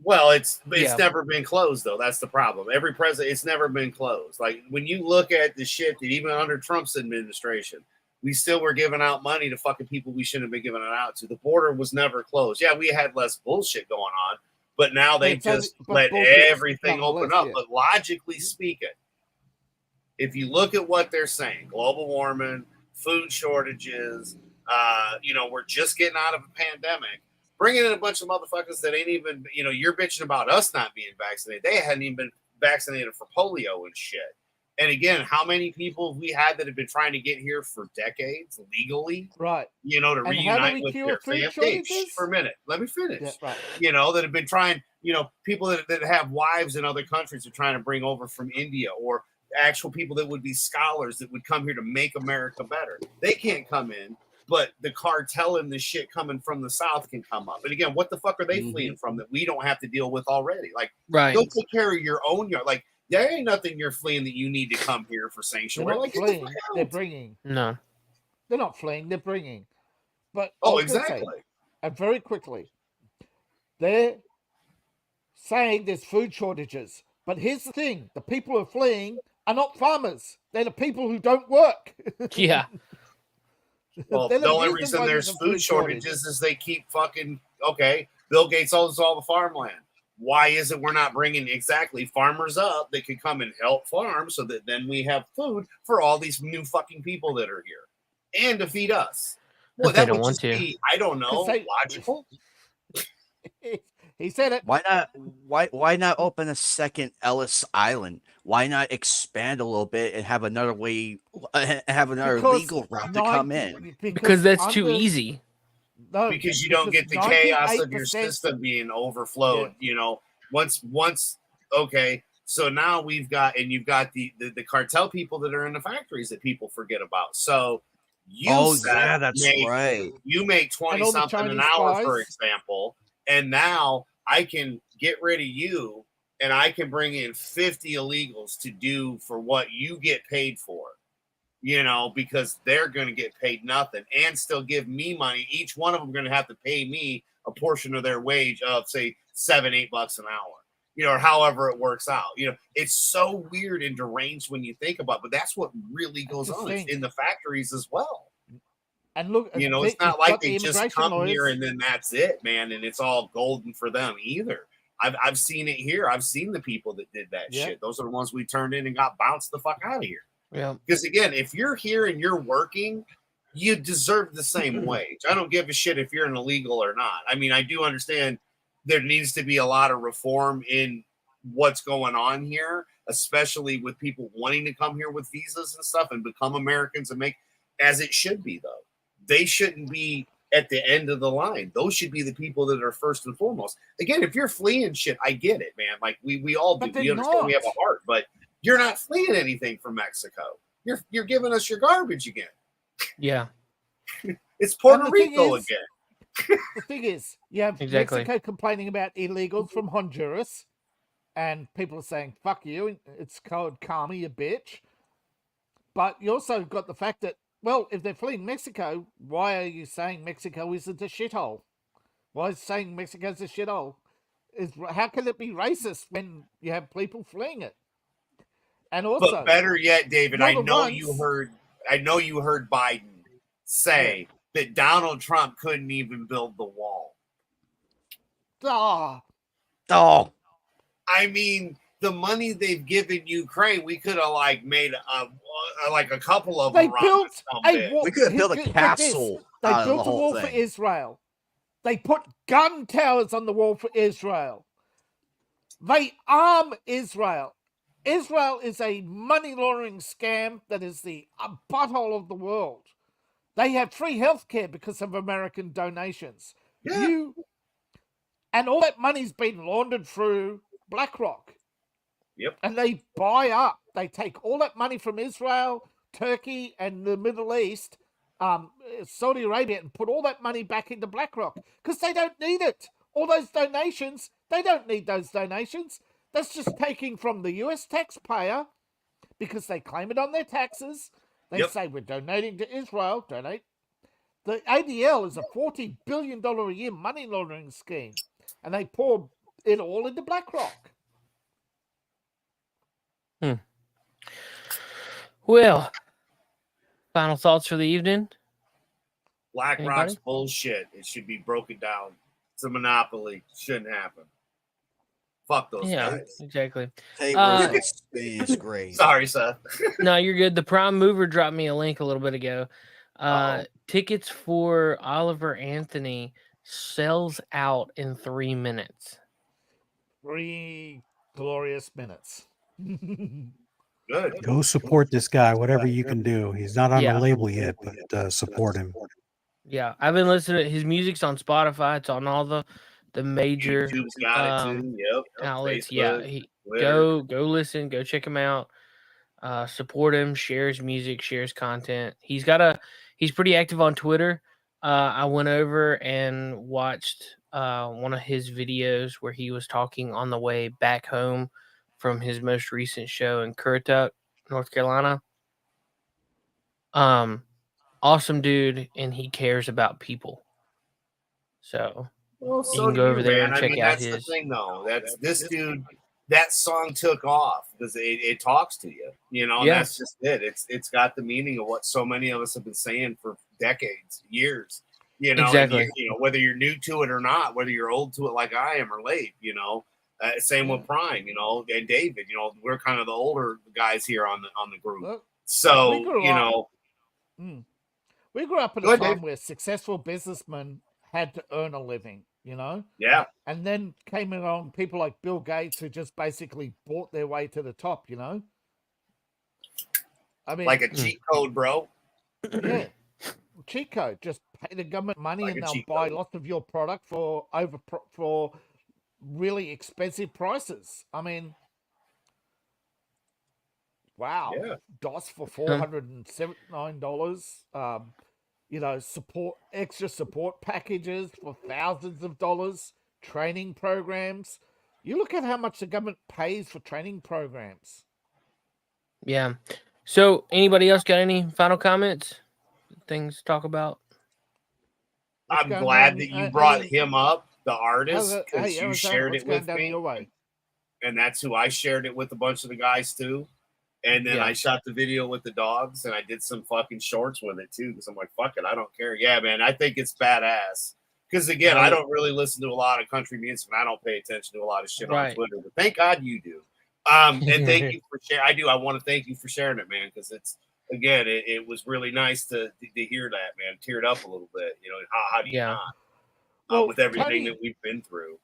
Well, it's Yeah. never been closed, though. That's the problem. Every president, it's never been closed. Like when you look at the shit that even under Trump's administration, we still were giving out money to fucking people we shouldn't have been giving it out to. The border was never closed. Yeah, we had less bullshit going on, but now they just let everything open up. But logically speaking, if you look at what they're saying, global warming, food shortages, we're just getting out of a pandemic, bringing in a bunch of motherfuckers that ain't even, you're bitching about us not being vaccinated. They hadn't even been vaccinated for polio and shit. And again, how many people have we had that have been trying to get here for decades legally? Right. To reunite with their family. For a minute. Let me finish. Yeah, right. That have been trying, people that have wives in other countries are trying to bring over from India, or actual people that would be scholars that would come here to make America better. They can't come in, but the cartel and the shit coming from the South can come up. And again, what the fuck are they fleeing from that we don't have to deal with already? Like, go take care of your own yard. Like, there ain't nothing you're fleeing that you need to come here for sanctuary. They're not fleeing, they're bringing. No. They're not fleeing, they're bringing. But exactly. And very quickly, they're saying there's food shortages. But here's the thing, the people who are fleeing are not farmers. They're the people who don't work. Yeah. Well, the only reason there's food shortages is they keep fucking, Bill Gates owns all the farmland. Why is it we're not bringing farmers up that could come and help farm so that then we have food for all these new fucking people that are here and to feed us? Well, that would just be, I don't know, logical. He said it. Why not open a second Ellis Island? Why not expand a little bit and have another way, legal route to come in? Because that's too easy. No, because you don't get the chaos of your system being overflowed. Once so now you've got the cartel people that are in the factories that people forget about. So right. You make 20 something an hour, for example, and now I can get rid of you and I can bring in 50 illegals to do for what you get paid for. Because they're going to get paid nothing and still give me money. Each one of them going to have to pay me a portion of their wage of, say, $7-8 an hour, or however it works out. It's so weird and deranged when you think about it, but that's what really goes on in the factories as well. And look, it's not like they just come here and then that's it, man, and it's all golden for them either. I've seen it here. I've seen the people that did that shit. Those are the ones we turned in and got bounced the fuck out of here. Yeah. Because again, if you're here and you're working, you deserve the same wage. I don't give a shit if you're an illegal or not. I mean, I do understand there needs to be a lot of reform in what's going on here, especially with people wanting to come here with visas and stuff and become Americans and make, as it should be, though. They shouldn't be at the end of the line. Those should be the people that are first and foremost. Again, if you're fleeing shit, I get it, man. Like we all do. We understand we have a heart, but you're not fleeing anything from Mexico. You're giving us your garbage again. Yeah. It's Puerto Rico again. The thing is, you have Mexico complaining about illegals from Honduras, and people are saying, fuck you, it's called karma, you bitch. But you also got the fact that, well, if they're fleeing Mexico, why are you saying Mexico isn't a shithole? Why is saying Mexico's a shithole? How can it be racist when you have people fleeing it? And also, but better yet, David, I know you heard Biden say that Donald Trump couldn't even build the wall. Oh. I mean, the money they've given Ukraine, we could have made a couple of them. We could have built a castle. They built a wall for Israel. They put gun towers on the wall for Israel. They arm Israel. Israel is a money laundering scam that is the butthole of the world. They have free healthcare because of American donations. Yeah. And all that money's been laundered through BlackRock. Yep. And they buy up. They take all that money from Israel, Turkey, and the Middle East, Saudi Arabia, and put all that money back into BlackRock because they don't need it. All those donations, they don't need those donations. That's just taking from the US taxpayer because they claim it on their taxes. They say we're donating to Israel. Donate. The ADL is a $40 billion a year money laundering scheme, and they pour it all into BlackRock. Well, final thoughts for the evening? BlackRock's bullshit. It should be broken down. It's a monopoly. Shouldn't happen. Fuck those guys. Exactly. Is great. Sorry, Seth. No, you're good. The Prime Mover dropped me a link a little bit ago. Tickets for Oliver Anthony sells out in 3 minutes. 3 glorious minutes. Good. Go support this guy, whatever you can do. He's not on the label yet, but support him. Yeah, I've been listening to his music's on Spotify. It's on all the major YouTube's got it too. Yep. outlets. Facebook, Go listen, go check him out. Support him, share his music, share his content. He's pretty active on Twitter. I went over and watched one of his videos where he was talking on the way back home from his most recent show in Currituck, North Carolina. Awesome dude, and he cares about people. So you can go over there and check out his. That's the thing, though. That's this dude. That song took off because it talks to you, and that's just it. It's got the meaning of what so many of us have been saying for decades, years, Exactly. And whether you're new to it or not, whether you're old to it like I am or late, same with Prime, and David, we're kind of the older guys here on the group. Look, so, we grew up in a time where successful businessmen had to earn a living, Yeah. And then came along people like Bill Gates who just basically bought their way to the top, I mean, like a cheat code, bro. Yeah. Cheat code. Just pay the government money and they'll buy lots of your product for really expensive prices. I mean, wow. Yeah. DOS for $479. Extra support packages for thousands of dollars, training programs. You look at how much the government pays for training programs. Yeah. So anybody else got any final comments? Things to talk about? I'm glad that you brought him up, the artist, because you shared it with me. And that's who I shared it with a bunch of the guys too. And then I shot the video with the dogs and I did some fucking shorts with it too. Because I'm like, fuck it, I don't care. Yeah, man, I think it's badass. Because again, I don't really listen to a lot of country music and I don't pay attention to a lot of shit on Twitter. But thank God you do. And thank you for sharing. I want to thank you for sharing it, man, because it's, again, it was really nice to hear that, man. Teared up a little bit. How do you not? With everything that we've been through.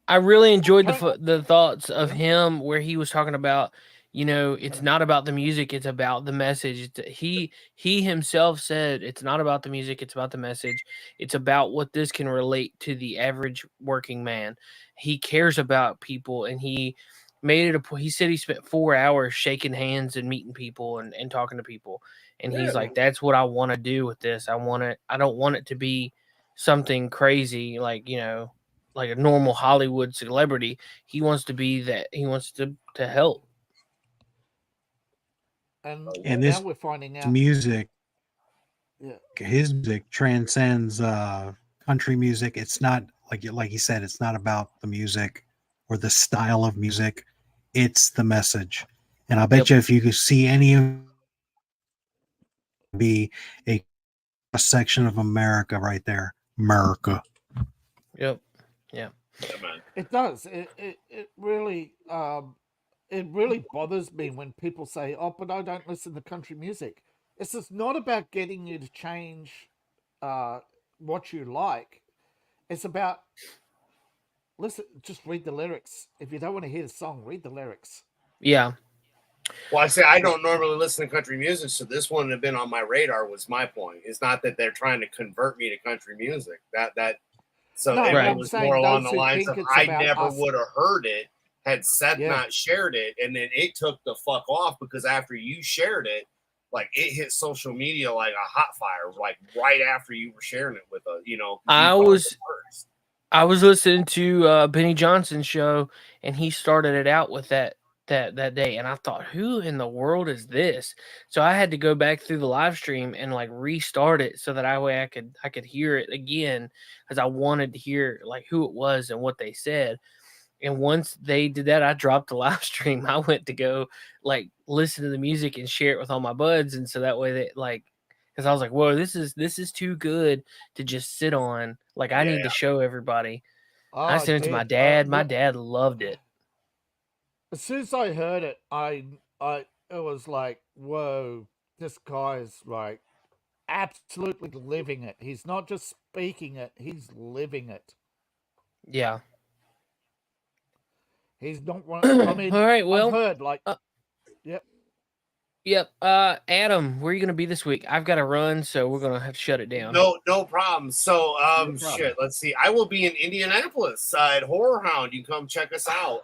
I really enjoyed the thoughts of him where he was talking about, it's not about the music, it's about the message. He himself said it's not about the music, it's about the message. It's about what this can relate to the average working man. He cares about people, and he made it he said he spent 4 hours shaking hands and meeting people and talking to people. And he's like, that's what I want to do with this. I don't want it to be something crazy like like a normal Hollywood celebrity. He wants to be that. He wants to help. And now this we're finding out music. Yeah. His music transcends country music. It's not like he said. It's not about the music or the style of music. It's the message. And I bet you if you could see any of be a section of America right there. America. Yep. Yeah. It does. It really bothers me when people say, "Oh, but I don't listen to country music." This is not about getting you to change what you like. It's about listen. Just read the lyrics. If you don't want to hear the song, read the lyrics. Yeah. Well, I say I don't normally listen to country music, so this wouldn't have been on my radar. Was my point? It's not that they're trying to convert me to country music. So No, it Right. I'm was saying more along those the who lines think of it's I about never us. would have heard it had Seth Yeah. not shared it, and then it took the fuck off because after you shared it, like it hit social media like a hot fire, like right after you were sharing it with us. You know, 'cause you I thought it was first. I was listening to Benny Johnson's show, and he started it out with that day, and I thought, who in the world is this? So I had to go back through the live stream and like restart it so that I could hear it again because I wanted to hear like who it was and what they said. And once they did that, I dropped the live stream. I went to go like listen to the music and share it with all my buds, and so that way they like. Because I was like, "Whoa, this is too good to just sit on. Like, I need to show everybody." I Oh, sent it to my dude, dad. My dad loved it. as soon as I heard it, it was like, whoa, this guy's like absolutely living it. He's not just speaking it; he's living it. Yeah. He's not one. I mean, All right. Well, I've heard like, yep. Yep. Adam, where are you gonna be this week? I've got to run, so we're gonna have to shut it down. No problem. So, shit. Let's see. I will be in Indianapolis at Horror Hound. You can come check us out.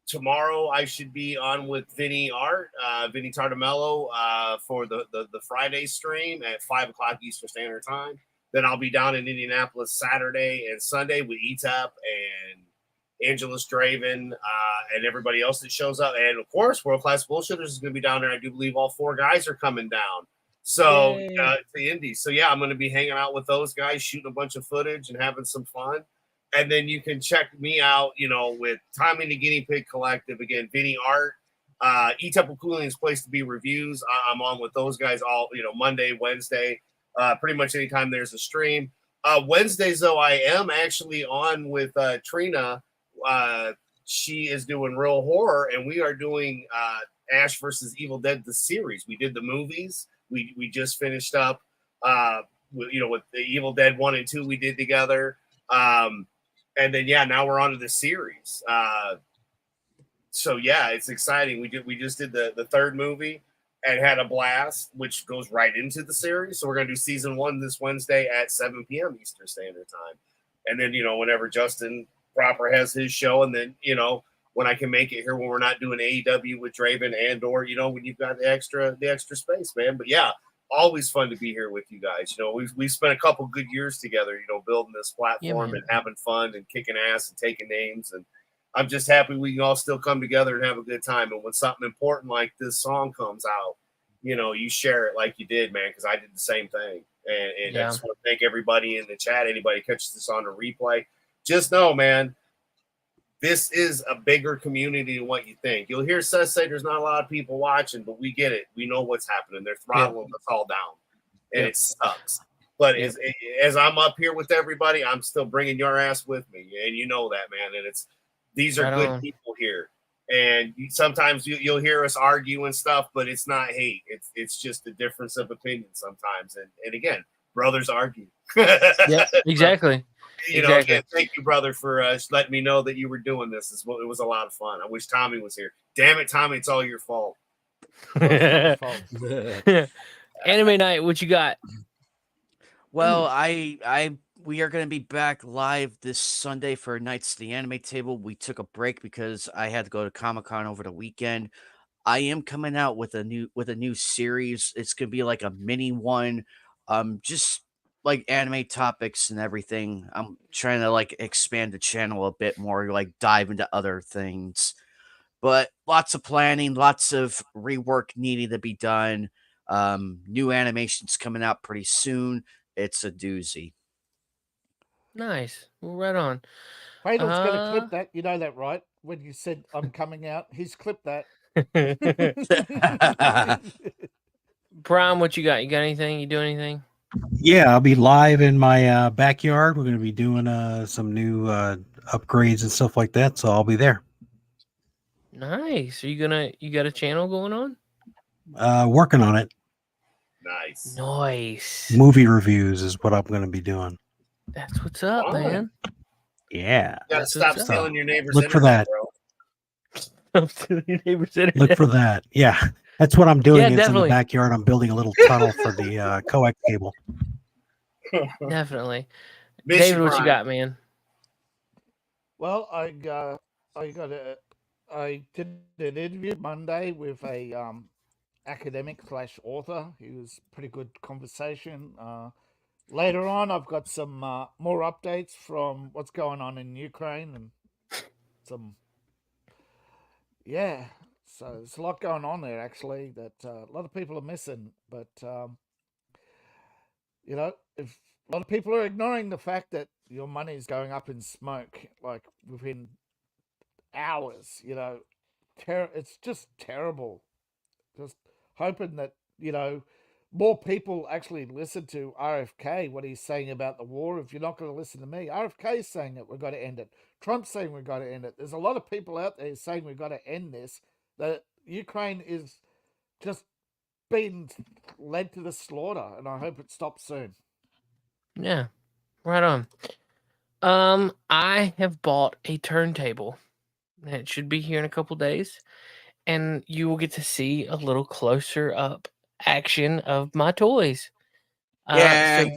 Tomorrow I should be on with Vinny Tartamello, for the Friday stream at 5:00 Eastern Standard Time. Then I'll be down in Indianapolis Saturday and Sunday with Etep and Angelus Draven, and everybody else that shows up. And of course, World Class Bullshitters is going to be down there. I do believe all 4 guys are coming down. So, to Indy. So, yeah, I'm going to be hanging out with those guys, shooting a bunch of footage and having some fun. And then you can check me out, with Tommy and the Guinea Pig Collective. Again, Vinny Art, Etep Wokuian's Place to Be Reviews. I'm on with those guys all, Monday, Wednesday, pretty much anytime there's a stream. Wednesdays, though, I am actually on with Trina. She is doing Real Horror, and we are doing Ash versus Evil Dead, the series. We did the movies. We just finished up, with the Evil Dead 1 and 2 we did together. And then, now we're on to the series. So, it's exciting. We just did the 3rd movie and had a blast, which goes right into the series. So we're going to do season 1 this Wednesday at 7 p.m. Eastern Standard Time. And then, whenever Justin Proper has his show, and then, when I can make it here when we're not doing AEW with Draven and or, when you've got the extra space, man. But always fun to be here with you guys. We've spent a couple good years together, building this platform and having fun and kicking ass and taking names. And I'm just happy we can all still come together and have a good time. And when something important like this song comes out, you share it like you did, man, because I did the same thing. And I just want to thank everybody in the chat. Anybody catches this on a replay, just know, man, this is a bigger community than what you think. You'll hear Seth say there's not a lot of people watching, but we get it. We know what's happening. They're throttling us all down, and it sucks. But as I'm up here with everybody, I'm still bringing your ass with me, and you know that, man. And these are good people here. And sometimes you'll hear us argue and stuff, but it's not hate. It's just a difference of opinion sometimes. And again, brothers argue. Yeah, exactly. Again, thank you, brother, for letting me know that you were doing this. It was a lot of fun. I wish Tommy was here. Damn it, Tommy, it's all your fault. Anime night, what you got? Well, we are going to be back live this Sunday for Nights at the Anime Table. We took a break because I had to go to Comic-Con over the weekend. I am coming out with a new series. It's going to be like a mini one. Just like anime topics and everything. I'm trying to like expand the channel a bit more, like dive into other things. But lots of planning, lots of rework needing to be done. New animations coming out pretty soon. It's a doozy. Nice. Well, right on. Fatal's going to clip that. You know that, right? When you said I'm coming out, he's clipped that. Prime, what you got? You got anything? You do anything? Yeah, I'll be live in my backyard. We're going to be doing some new upgrades and stuff like that, so I'll be there. Nice. Are you got a channel going on? Working on it. Nice. Movie reviews is what I'm going to be doing. That's what's up, man. Yeah. You gotta stop stealing your neighbor's Look for internet, that. bro. up to your neighbor's internet. Look for that. Yeah, that's what I'm doing. Yeah, Is in definitely. the backyard. I'm building a little tunnel for the coax cable. Definitely. Mission David, what you Prime. got, man? Well, I did an interview Monday with a academic / author. He was pretty good conversation. Later on, I've got some more updates from what's going on in Ukraine and some. Yeah, so there's a lot going on there actually that a lot of people are missing, but if a lot of people are ignoring the fact that your money is going up in smoke, like within hours, it's just terrible. Just hoping that, more people actually listen to RFK, what he's saying about the war. If you're not going to listen to me, RFK is saying that we've got to end it. Trump's saying we've got to end it. There's a lot of people out there saying we've got to end this, that Ukraine is just being led to the slaughter, and I hope it stops soon. Yeah, right on. I have bought a turntable. It should be here in a couple days, and you will get to see a little closer up action of my toys. Yeah. So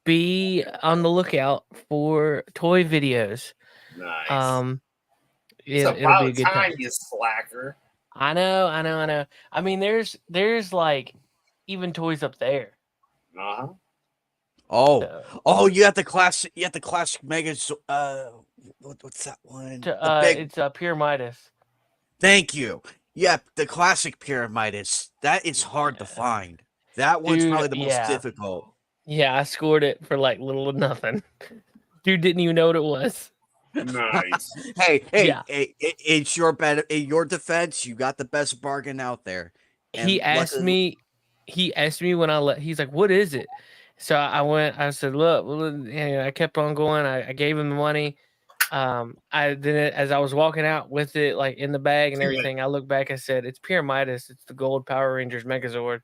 be on the lookout for toy videos. Nice. It'll be a good time. You slacker. I know. I mean, there's like even toys up there. Uh-huh. Oh, you got the classic megas. What's that one? It's Pyramidas. Thank you. Yeah, the classic Pyramidas. That is hard to find. That one's Dude, probably the most yeah. difficult. Yeah, I scored it for like little or nothing. Dude didn't even know what it was. Nice. Hey, Yeah. it's your bet. In your defense, you got the best bargain out there. And He asked me when he's like, "What is it?" So I said, "Look," and I kept on going. I gave him the money. As I was walking out with it, like in the bag and everything, I looked back. I said, "It's Pyramidas. It's the gold Power Rangers Megazord."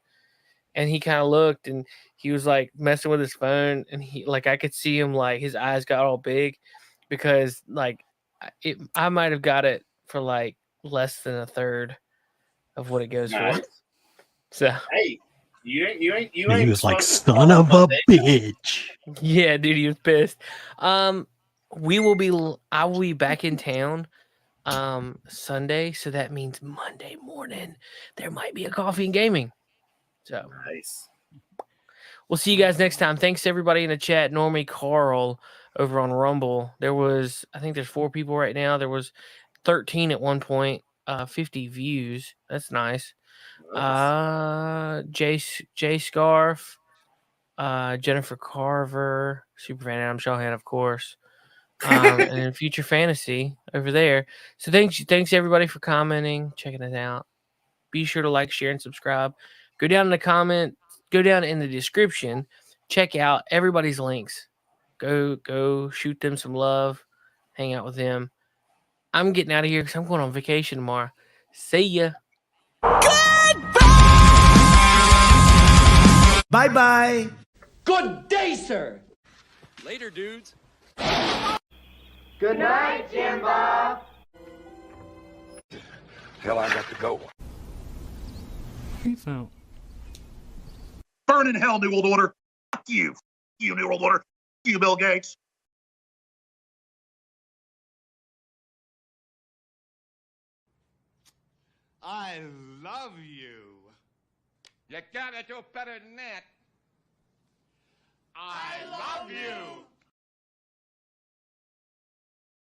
And he kind of looked, and he was like messing with his phone, and I could see him, like his eyes got all big, because like I might have got it for like less than a third of what it goes for. So hey, you ain't. He was like, "Son of a bitch." Yeah, dude, he was pissed. I will be back in town Sunday, so that means Monday morning there might be a coffee and gaming. So nice. We'll see you guys next time. Thanks to everybody in the chat. Normie, Carl over on Rumble. I think there's 4 people right now. There was 13 at one point. 50 views. That's nice. Jay Scarf, Jennifer Carver, Superfan Adam Shawhan, of course. And then Future Fantasy over there. So thanks everybody for commenting, checking it out. Be sure to like, share, and subscribe. Go down in the comment. Go down in the description. Check out everybody's links. Go shoot them some love. Hang out with them. I'm getting out of here because I'm going on vacation tomorrow. See ya. Bye-bye. Good day, sir. Later, dudes. Good night, Jim Bob. Hell, I got to go. Peace out. Burn in hell, New World Order. Fuck you. Fuck you, New World Order. Fuck you, Bill Gates. I love you. You gotta do better than that. I love you.